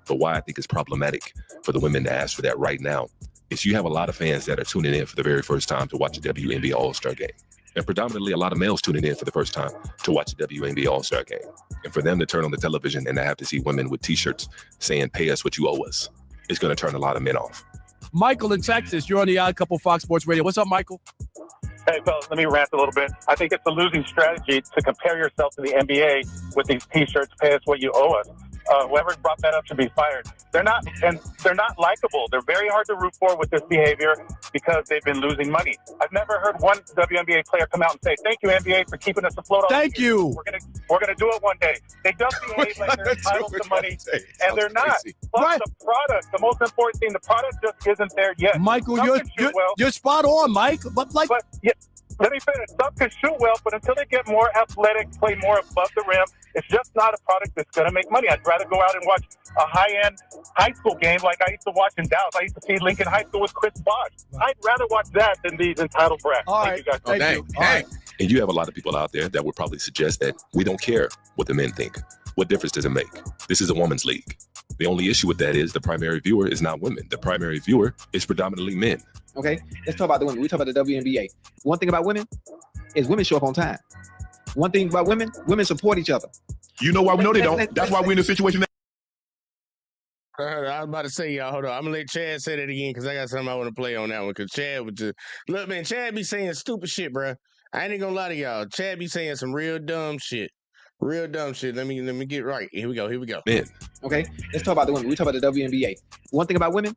[SPEAKER 11] But why I think it's problematic for the women to ask for that right now is you have a lot of fans that are tuning in for the very first time to watch a WNBA All-Star game. And predominantly a lot of males tuning in for the first time to watch a WNBA All-Star game. And for them to turn on the television and to have to see women with t-shirts saying, pay us what you owe us, it's going to turn a lot of men off.
[SPEAKER 9] Michael in Texas, you're on the Odd Couple Fox Sports Radio. What's up, Michael?
[SPEAKER 12] Hey, fellas, let me rant a little bit. I think it's a losing strategy to compare yourself to the NBA with these T-shirts, pay us what you owe us. Whoever brought that up should be fired. They're not likable. They're very hard to root for with this behavior because they've been losing money. I've never heard one WNBA player come out and say, "Thank you, NBA, for keeping us afloat."
[SPEAKER 9] Thank you.
[SPEAKER 12] We're gonna do it one day. They don't behave like they're entitled to money, and they're not. Plus,
[SPEAKER 9] Right.
[SPEAKER 12] the product, the most important thing, the product just isn't there yet.
[SPEAKER 9] Michael,
[SPEAKER 12] Some
[SPEAKER 9] you're
[SPEAKER 12] can shoot well,
[SPEAKER 9] you're spot on, Mike. But
[SPEAKER 12] yeah, let me finish. Some can shoot well, but until they get more athletic, play more above the rim, it's just not a product that's going to make money. I'd rather go out and watch a high-end high school game like I used to watch in Dallas. I used to see Lincoln High School with Chris Bosh. I'd rather watch that than these entitled brats.
[SPEAKER 9] All
[SPEAKER 12] Thank you, guys.
[SPEAKER 9] Thank you. All right.
[SPEAKER 11] And you have a lot of people out there that would probably suggest that we don't care what the men think. What difference does it make? This is a woman's league. The only issue with that is the primary viewer is not women. The primary viewer is predominantly men.
[SPEAKER 6] Okay, let's talk about the women. We talk about the WNBA. One thing about women is women show up on time. One thing about women support each other.
[SPEAKER 5] You know why we know they don't? That's why we're in the situation that
[SPEAKER 3] I was about to say, y'all, hold on. I'm going to let Chad say that again because I got something I want to play on that one. Because Chad would just... Look, man, Chad be saying stupid shit, bro. I ain't going to lie to y'all. Chad be saying some real dumb shit. Real dumb shit. Let me get right. Here we go.
[SPEAKER 11] Men.
[SPEAKER 6] Okay, let's talk about the women. We talk about the WNBA. One thing about women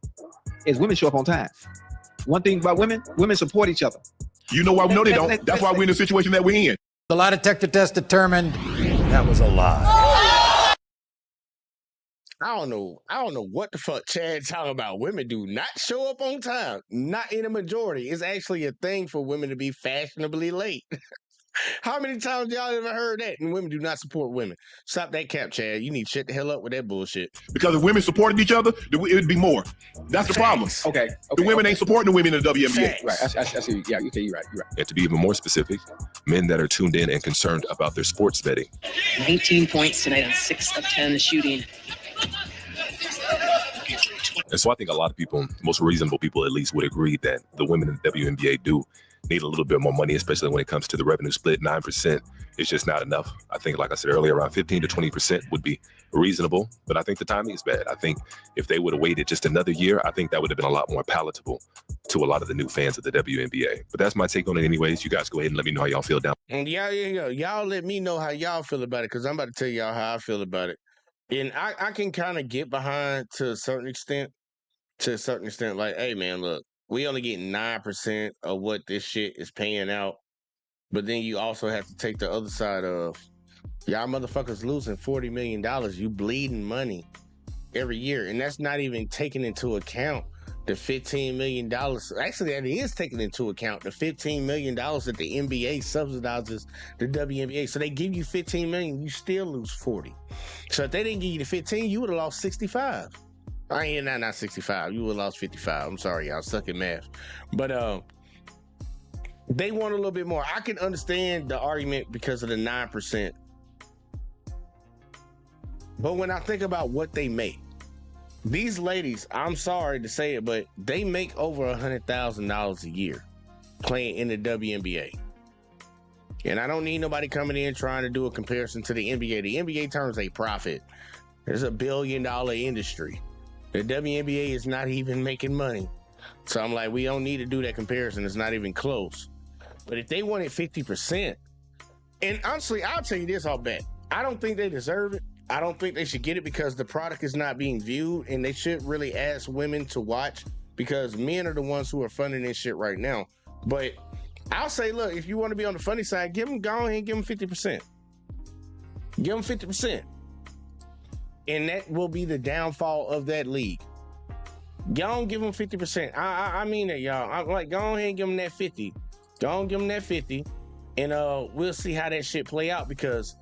[SPEAKER 6] is women show up on time. One thing about women support each other.
[SPEAKER 5] you know why we know they don't? That's why we're in the situation that we're in.
[SPEAKER 13] The lie detector test determined that was a lie.
[SPEAKER 3] I don't know what the fuck Chad talking about. Women do not show up on time. Not in a majority. It's actually a thing for women to be fashionably late. How many times y'all ever heard that? And women do not support women. Stop that cap, Chad. You need to shut the hell up with that bullshit.
[SPEAKER 5] Because if women supported each other, it would be more. That's the problem.
[SPEAKER 6] Okay.
[SPEAKER 5] The women ain't supporting the women in the WNBA.
[SPEAKER 6] Right. I see. Yeah, okay, you're right.
[SPEAKER 11] And to be even more specific, men that are tuned in and concerned about their sports betting.
[SPEAKER 14] 19 points tonight on 6 of 10 shooting.
[SPEAKER 11] And so I think a lot of people, most reasonable people at least, would agree that the women in the WNBA do need a little bit more money, especially when it comes to the revenue split. 9% is just not enough. I think, like I said earlier, around 15 to 20% would be reasonable. But I think the timing is bad. I think if they would have waited just another year, I think that would have been a lot more palatable to a lot of the new fans of the WNBA. But that's my take on it anyways. You guys go ahead and let me know how y'all feel down.
[SPEAKER 3] And y'all let me know how y'all feel about it, because I'm about to tell y'all how I feel about it. And I can kind of get behind to a certain extent. Like, hey, man, look, we only get 9% of what this shit is paying out. But then you also have to take the other side of, y'all motherfuckers losing $40 million. You bleeding money every year. And that's not even taking into account the $15 million. Actually, that is taking into account the $15 million that the NBA subsidizes the WNBA. So they give you $15 million, you still lose 40. So if they didn't give you the 15, you would have lost 65. I ain't not 65. You would have lost 55. I'm sorry, y'all suck at math. But they want a little bit more. I can understand the argument because of the 9%. But when I think about what they make, these ladies, I'm sorry to say it, but they make over $100,000 a year playing in the WNBA. And I don't need nobody coming in trying to do a comparison to the NBA. The NBA turns a profit. There's $1 billion industry. The WNBA is not even making money. So I'm like, we don't need to do that comparison. It's not even close. But if they wanted 50%, and honestly, I'll tell you this, I'll bet. I don't think they deserve it. I don't think they should get it because the product is not being viewed, and they should really ask women to watch because men are the ones who are funding this shit right now. But I'll say, look, if you want to be on the funny side, go ahead and give them 50%. Give them 50%. And that will be the downfall of that league. Y'all don't give them 50%. I mean that, y'all. I'm like, go ahead and give them that 50. Go on, give them that 50. And we'll see how that shit play out, because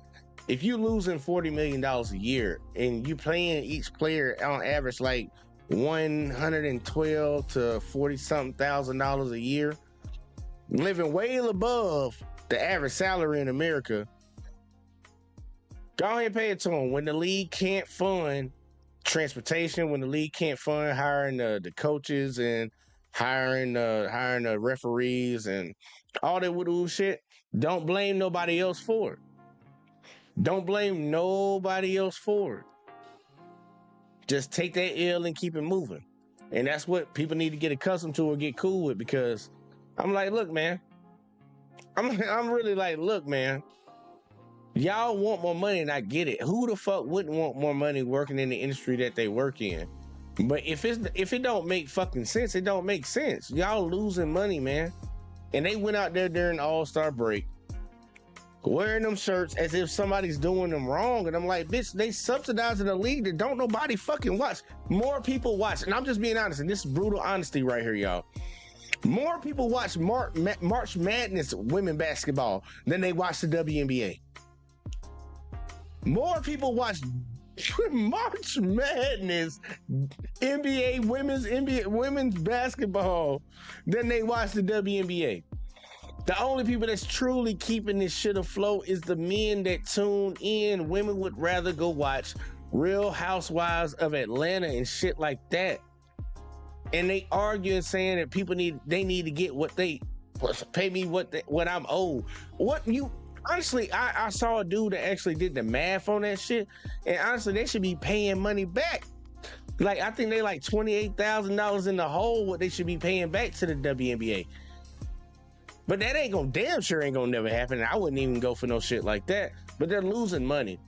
[SPEAKER 3] if you losing $40 million a year and you paying each player on average like $112 to 40 something $1,000 a year, living way above the average salary in America, go ahead and pay it to them. When the league can't fund transportation, when the league can't fund hiring the coaches and hiring the referees and all that woo shit, don't blame nobody else for it. Don't blame nobody else for it. Just take that L and keep it moving. And that's what people need to get accustomed to or get cool with, because I'm like, look, man. I'm really like, look, man. Y'all want more money, and I get it. Who the fuck wouldn't want more money working in the industry that they work in? But if it don't make fucking sense, it don't make sense. Y'all losing money, man. And they went out there during the All-Star break wearing them shirts as if somebody's doing them wrong. And I'm like, bitch, they subsidizing a league that don't nobody fucking watch. More people watch. And I'm just being honest, and this is brutal honesty right here, y'all. More people watch March Madness women basketball than they watch the WNBA. More people watch March Madness women's basketball than they watch the WNBA. The only people that's truly keeping this shit afloat is the men that tune in. Women would rather go watch Real Housewives of Atlanta and shit like that. And they argue and saying that people need to get what they pay me what I'm owed. Honestly, I saw a dude that actually did the math on that shit, and honestly, they should be paying money back. Like, I think they like $28,000 in the hole what they should be paying back to the WNBA. But that damn sure ain't gonna never happen. And I wouldn't even go for no shit like that. But they're losing money,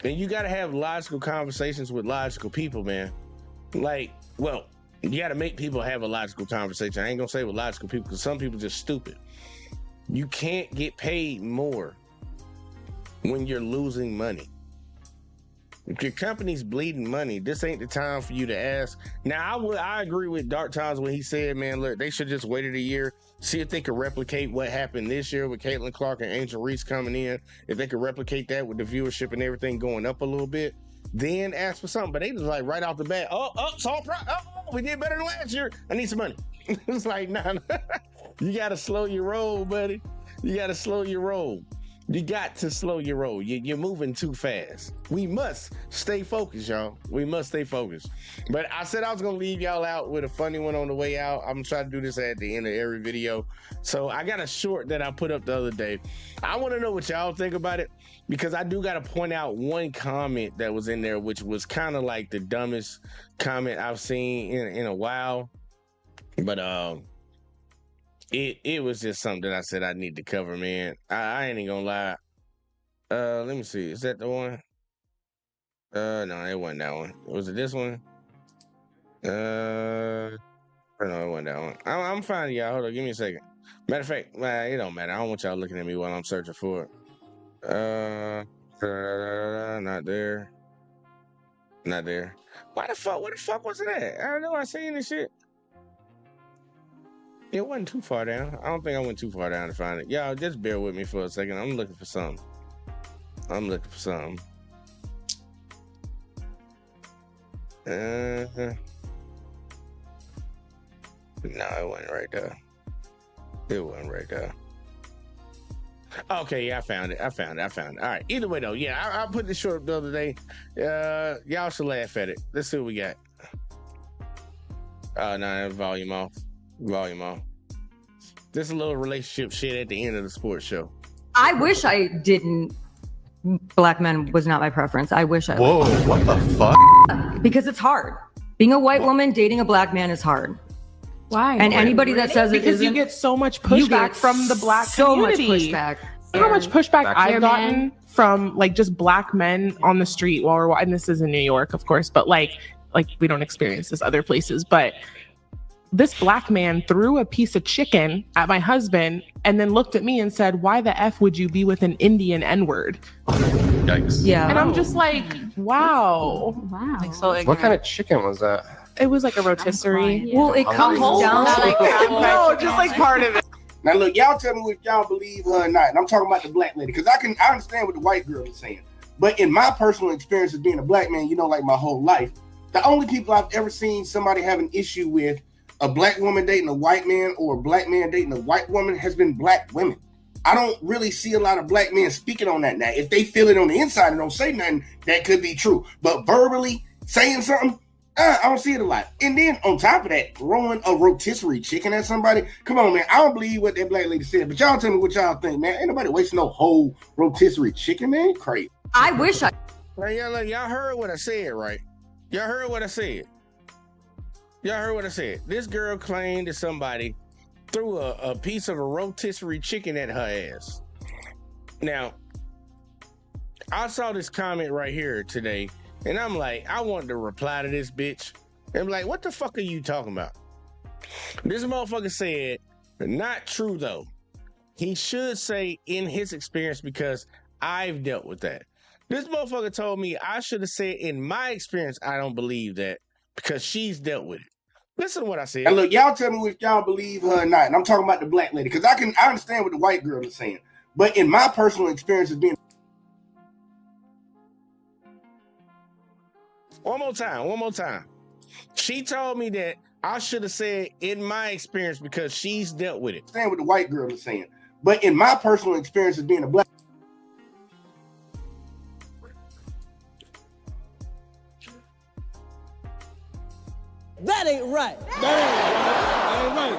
[SPEAKER 3] and you gotta have logical conversations with logical people, man. Like, well, you gotta make people have a logical conversation. I ain't gonna say with logical people, because some people just stupid. You can't get paid more when you're losing money. If your company's bleeding money, this ain't the time for you to ask. Now, I agree with Dark Times when he said, man, look, they should just waited a year, see if they could replicate what happened this year with Caitlin Clark and Angel Reese coming in. If they could replicate that with the viewership and everything going up a little bit, then ask for something. But they just like right off the bat, we did better than last year. I need some money. It's like, nah. You got to slow your roll, buddy. You got to slow your roll. You got to slow your roll. You're moving too fast. We must stay focused, y'all. We must stay focused. But I said I was going to leave y'all out with a funny one on the way out. I'm going to try to do this at the end of every video. So I got a short that I put up the other day. I want to know what y'all think about it, because I do got to point out one comment that was in there, which was kind of like the dumbest comment I've seen in a while. But it was just something that I said I need to cover, man. I ain't even gonna lie. Let me see. Is that the one? No, it wasn't that one. Was it this one? No, it wasn't that one. I'm finding y'all. Hold on, give me a second. Matter of fact, it don't matter. I don't want y'all looking at me while I'm searching for it. Not there. Not there. Where the fuck was it at? I don't know. I seen this shit. It wasn't too far down. I don't think I went too far down to find it. Y'all, just bear with me for a second. I'm looking for something. No, it wasn't right there. It wasn't right there. Okay, yeah, I found it. All right. Either way, though, yeah, I put this short up the other day. Y'all should laugh at it. Let's see what we got. No, volume off. This is a little relationship shit at the end of the sports show.
[SPEAKER 15] I wish I didn't. Black men was not my preference. I wish I.
[SPEAKER 13] Whoa, what the fuck?
[SPEAKER 15] Because it's hard. Being a white woman dating a black man is hard.
[SPEAKER 16] Why?
[SPEAKER 15] And anybody that says it
[SPEAKER 16] because
[SPEAKER 15] isn't,
[SPEAKER 16] you get so much pushback from the black community.
[SPEAKER 15] So much pushback.
[SPEAKER 16] How much pushback I've gotten from like just black men on the street while we're watching. This is in New York, of course, but like we don't experience this other places. But this black man threw a piece of chicken at my husband and then looked at me and said, "Why the F would you be with an Indian N-word?"
[SPEAKER 13] Yikes.
[SPEAKER 15] Yeah.
[SPEAKER 16] And I'm just like, wow.
[SPEAKER 15] Like, so
[SPEAKER 17] what kind of chicken was that?
[SPEAKER 16] It was like a rotisserie.
[SPEAKER 15] Well, it comes down to like
[SPEAKER 16] no, just like part of it.
[SPEAKER 17] Now look, y'all tell me if y'all believe her or not. And I'm talking about the black lady, because I understand what the white girl is saying. But in my personal experience as being a black man, like my whole life, the only people I've ever seen somebody have an issue with a black woman dating a white man or a black man dating a white woman has been black women. I don't really see a lot of black men speaking on that now. If they feel it on the inside and don't say nothing, that could be true. But verbally saying something, I don't see it a lot. And then on top of that, throwing a rotisserie chicken at somebody. Come on, man. I don't believe what that black lady said, but y'all tell me what y'all think, man. Ain't nobody wasting no whole rotisserie chicken, man. Crazy.
[SPEAKER 15] I wish I.
[SPEAKER 3] Hey, y'all heard what I said, right? Y'all heard what I said. Y'all heard what I said. This girl claimed that somebody threw a piece of a rotisserie chicken at her ass. Now, I saw this comment right here today, and I'm like, I wanted to reply to this bitch. I'm like, what the fuck are you talking about? This motherfucker said, not true though. He should say in his experience because I've dealt with that. This motherfucker told me I should have said in my experience, I don't believe that because she's dealt with it. Listen to what I said.
[SPEAKER 17] Now look, y'all tell me if y'all believe her or not. And I'm talking about the black lady, because I understand what the white girl is saying. But in my personal experience as being...
[SPEAKER 3] One more time. She told me that I should have said in my experience because she's dealt with it.
[SPEAKER 17] I understand what the white girl is saying. But in my personal experience as being a black...
[SPEAKER 9] That ain't right.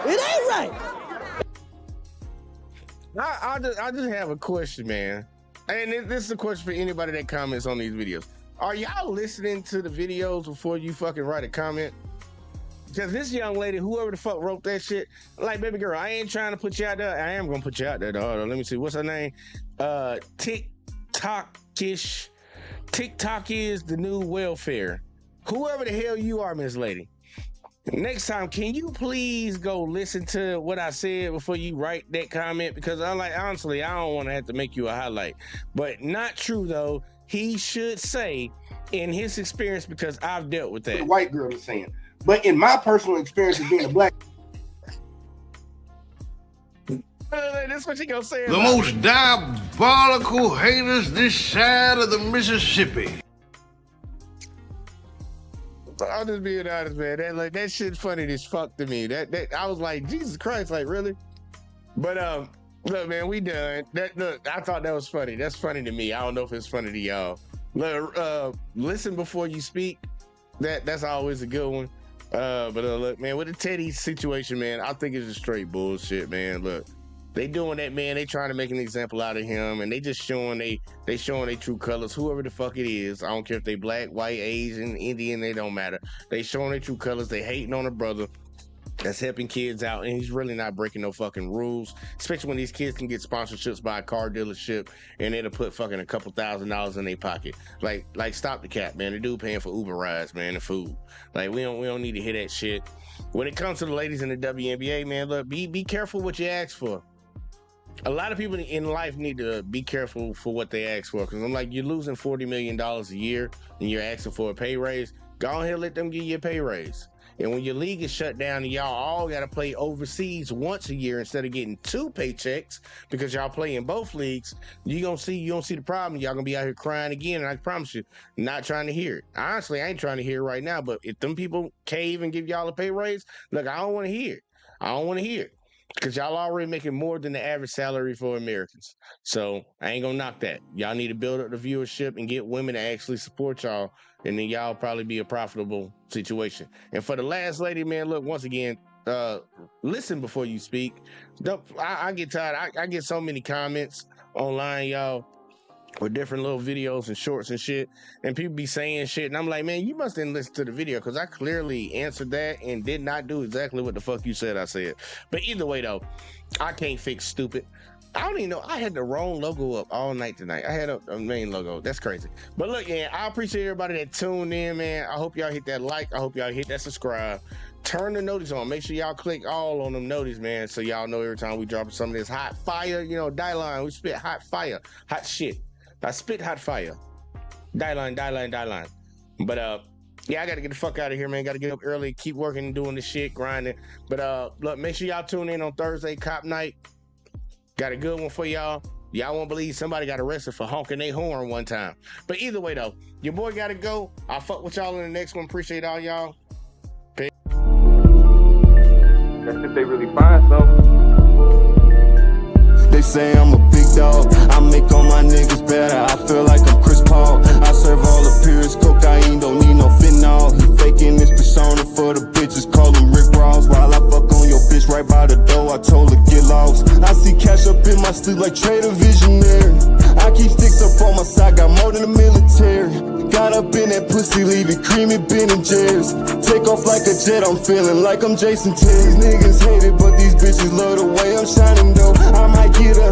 [SPEAKER 9] It ain't right.
[SPEAKER 3] I just have a question, man. And this is a question for anybody that comments on these videos. Are y'all listening to the videos before you fucking write a comment? Because this young lady, whoever the fuck wrote that shit, like, baby girl, I ain't trying to put you out there. I am gonna put you out there, though. Let me see. What's her name? TikTok is the new welfare. Whoever the hell you are, Miss Lady. Next time, can you please go listen to what I said before you write that comment? Because I'm like, honestly, I don't want to have to make you a highlight. But not true, though. He should say in his experience because I've dealt with that.
[SPEAKER 17] The white girl is saying. But in my personal experience as being a black...
[SPEAKER 3] That's what you gonna say.
[SPEAKER 18] The most diabolical haters this side of the Mississippi.
[SPEAKER 3] I'm just being honest, man. That shit funny as fuck to me. That I was like, Jesus Christ, like really? But look, man, we done. Look, I thought that was funny. That's funny to me. I don't know if it's funny to y'all. Look, listen before you speak. That's always a good one. But look, man, with the Teddy situation, man, I think it's just straight bullshit, man. Look, they doing that, man. They trying to make an example out of him, and they just showing they showing their true colors. Whoever the fuck it is, I don't care if they black, white, Asian, Indian, they don't matter. They showing their true colors. They hating on a brother that's helping kids out, and he's really not breaking no fucking rules, especially when these kids can get sponsorships by a car dealership and it'll put fucking a couple $1,000s in their pocket. Like stop the cap, man. The dude paying for Uber rides, man, and food. Like we don't need to hear that shit. When it comes to the ladies in the WNBA, man, look, be careful what you ask for. A lot of people in life need to be careful for what they ask for, because I'm like, you're losing $40 million a year and you're asking for a pay raise. Go ahead and let them give you a pay raise. And when your league is shut down and y'all all got to play overseas once a year instead of getting 2 paychecks because y'all play in both leagues, you don't see the problem. Y'all gonna be out here crying again, and I promise you, not trying to hear it. Honestly, I ain't trying to hear it right now, but if them people cave and give y'all a pay raise, look, I don't want to hear it. I don't want to hear it. Because y'all already making more than the average salary for Americans. So I ain't gonna knock that. Y'all need to build up the viewership and get women to actually support y'all, and then y'all probably be a profitable situation. And for the last lady, man, look, once again, listen before you speak. I get tired. I get so many comments online, y'all, with different little videos and shorts and shit, and people be saying shit, and I'm like, man, you must didn't listen to the video, because I clearly answered that and did not do exactly what the fuck you said I said. But either way, though, I can't fix stupid. I don't even know. I had the wrong logo up all night tonight. I had a main logo. That's crazy. But look, yeah, I appreciate everybody that tuned in, man. I hope y'all hit that like. I hope y'all hit that subscribe. Turn the notice on. Make sure y'all click all on them notices, man, so y'all know every time we drop some of this hot fire, die-line. We spit hot fire, hot shit. I spit hot fire. Die-line. But yeah, I gotta get the fuck out of here, man. Gotta get up early, keep working, doing the shit, grinding. But look, make sure y'all tune in on Thursday, Cop Night. Got a good one for y'all. Y'all won't believe somebody got arrested for honking their horn one time. But either way, though, your boy got to go. I'll fuck with y'all in the next one. Appreciate all y'all.
[SPEAKER 19] That's if they really find something.
[SPEAKER 2] They say I'm a big dog, I make all my niggas better. I feel like I'm Chris Paul. I serve all the purest cocaine, don't need no fentanyl. He faking this persona for the bitches, call him Rick Ross. While I fuck on your bitch right by the door, I told her get lost. I see cash up in my sleep like Trader Visionary. I keep sticks up on my side, got more than the military. Got up in that pussy, leave it creamy, Ben and Jerry's. Take off like a jet, I'm feeling like I'm Jason Terry. These niggas hate it, but these bitches love the way I'm shining though. I might get 100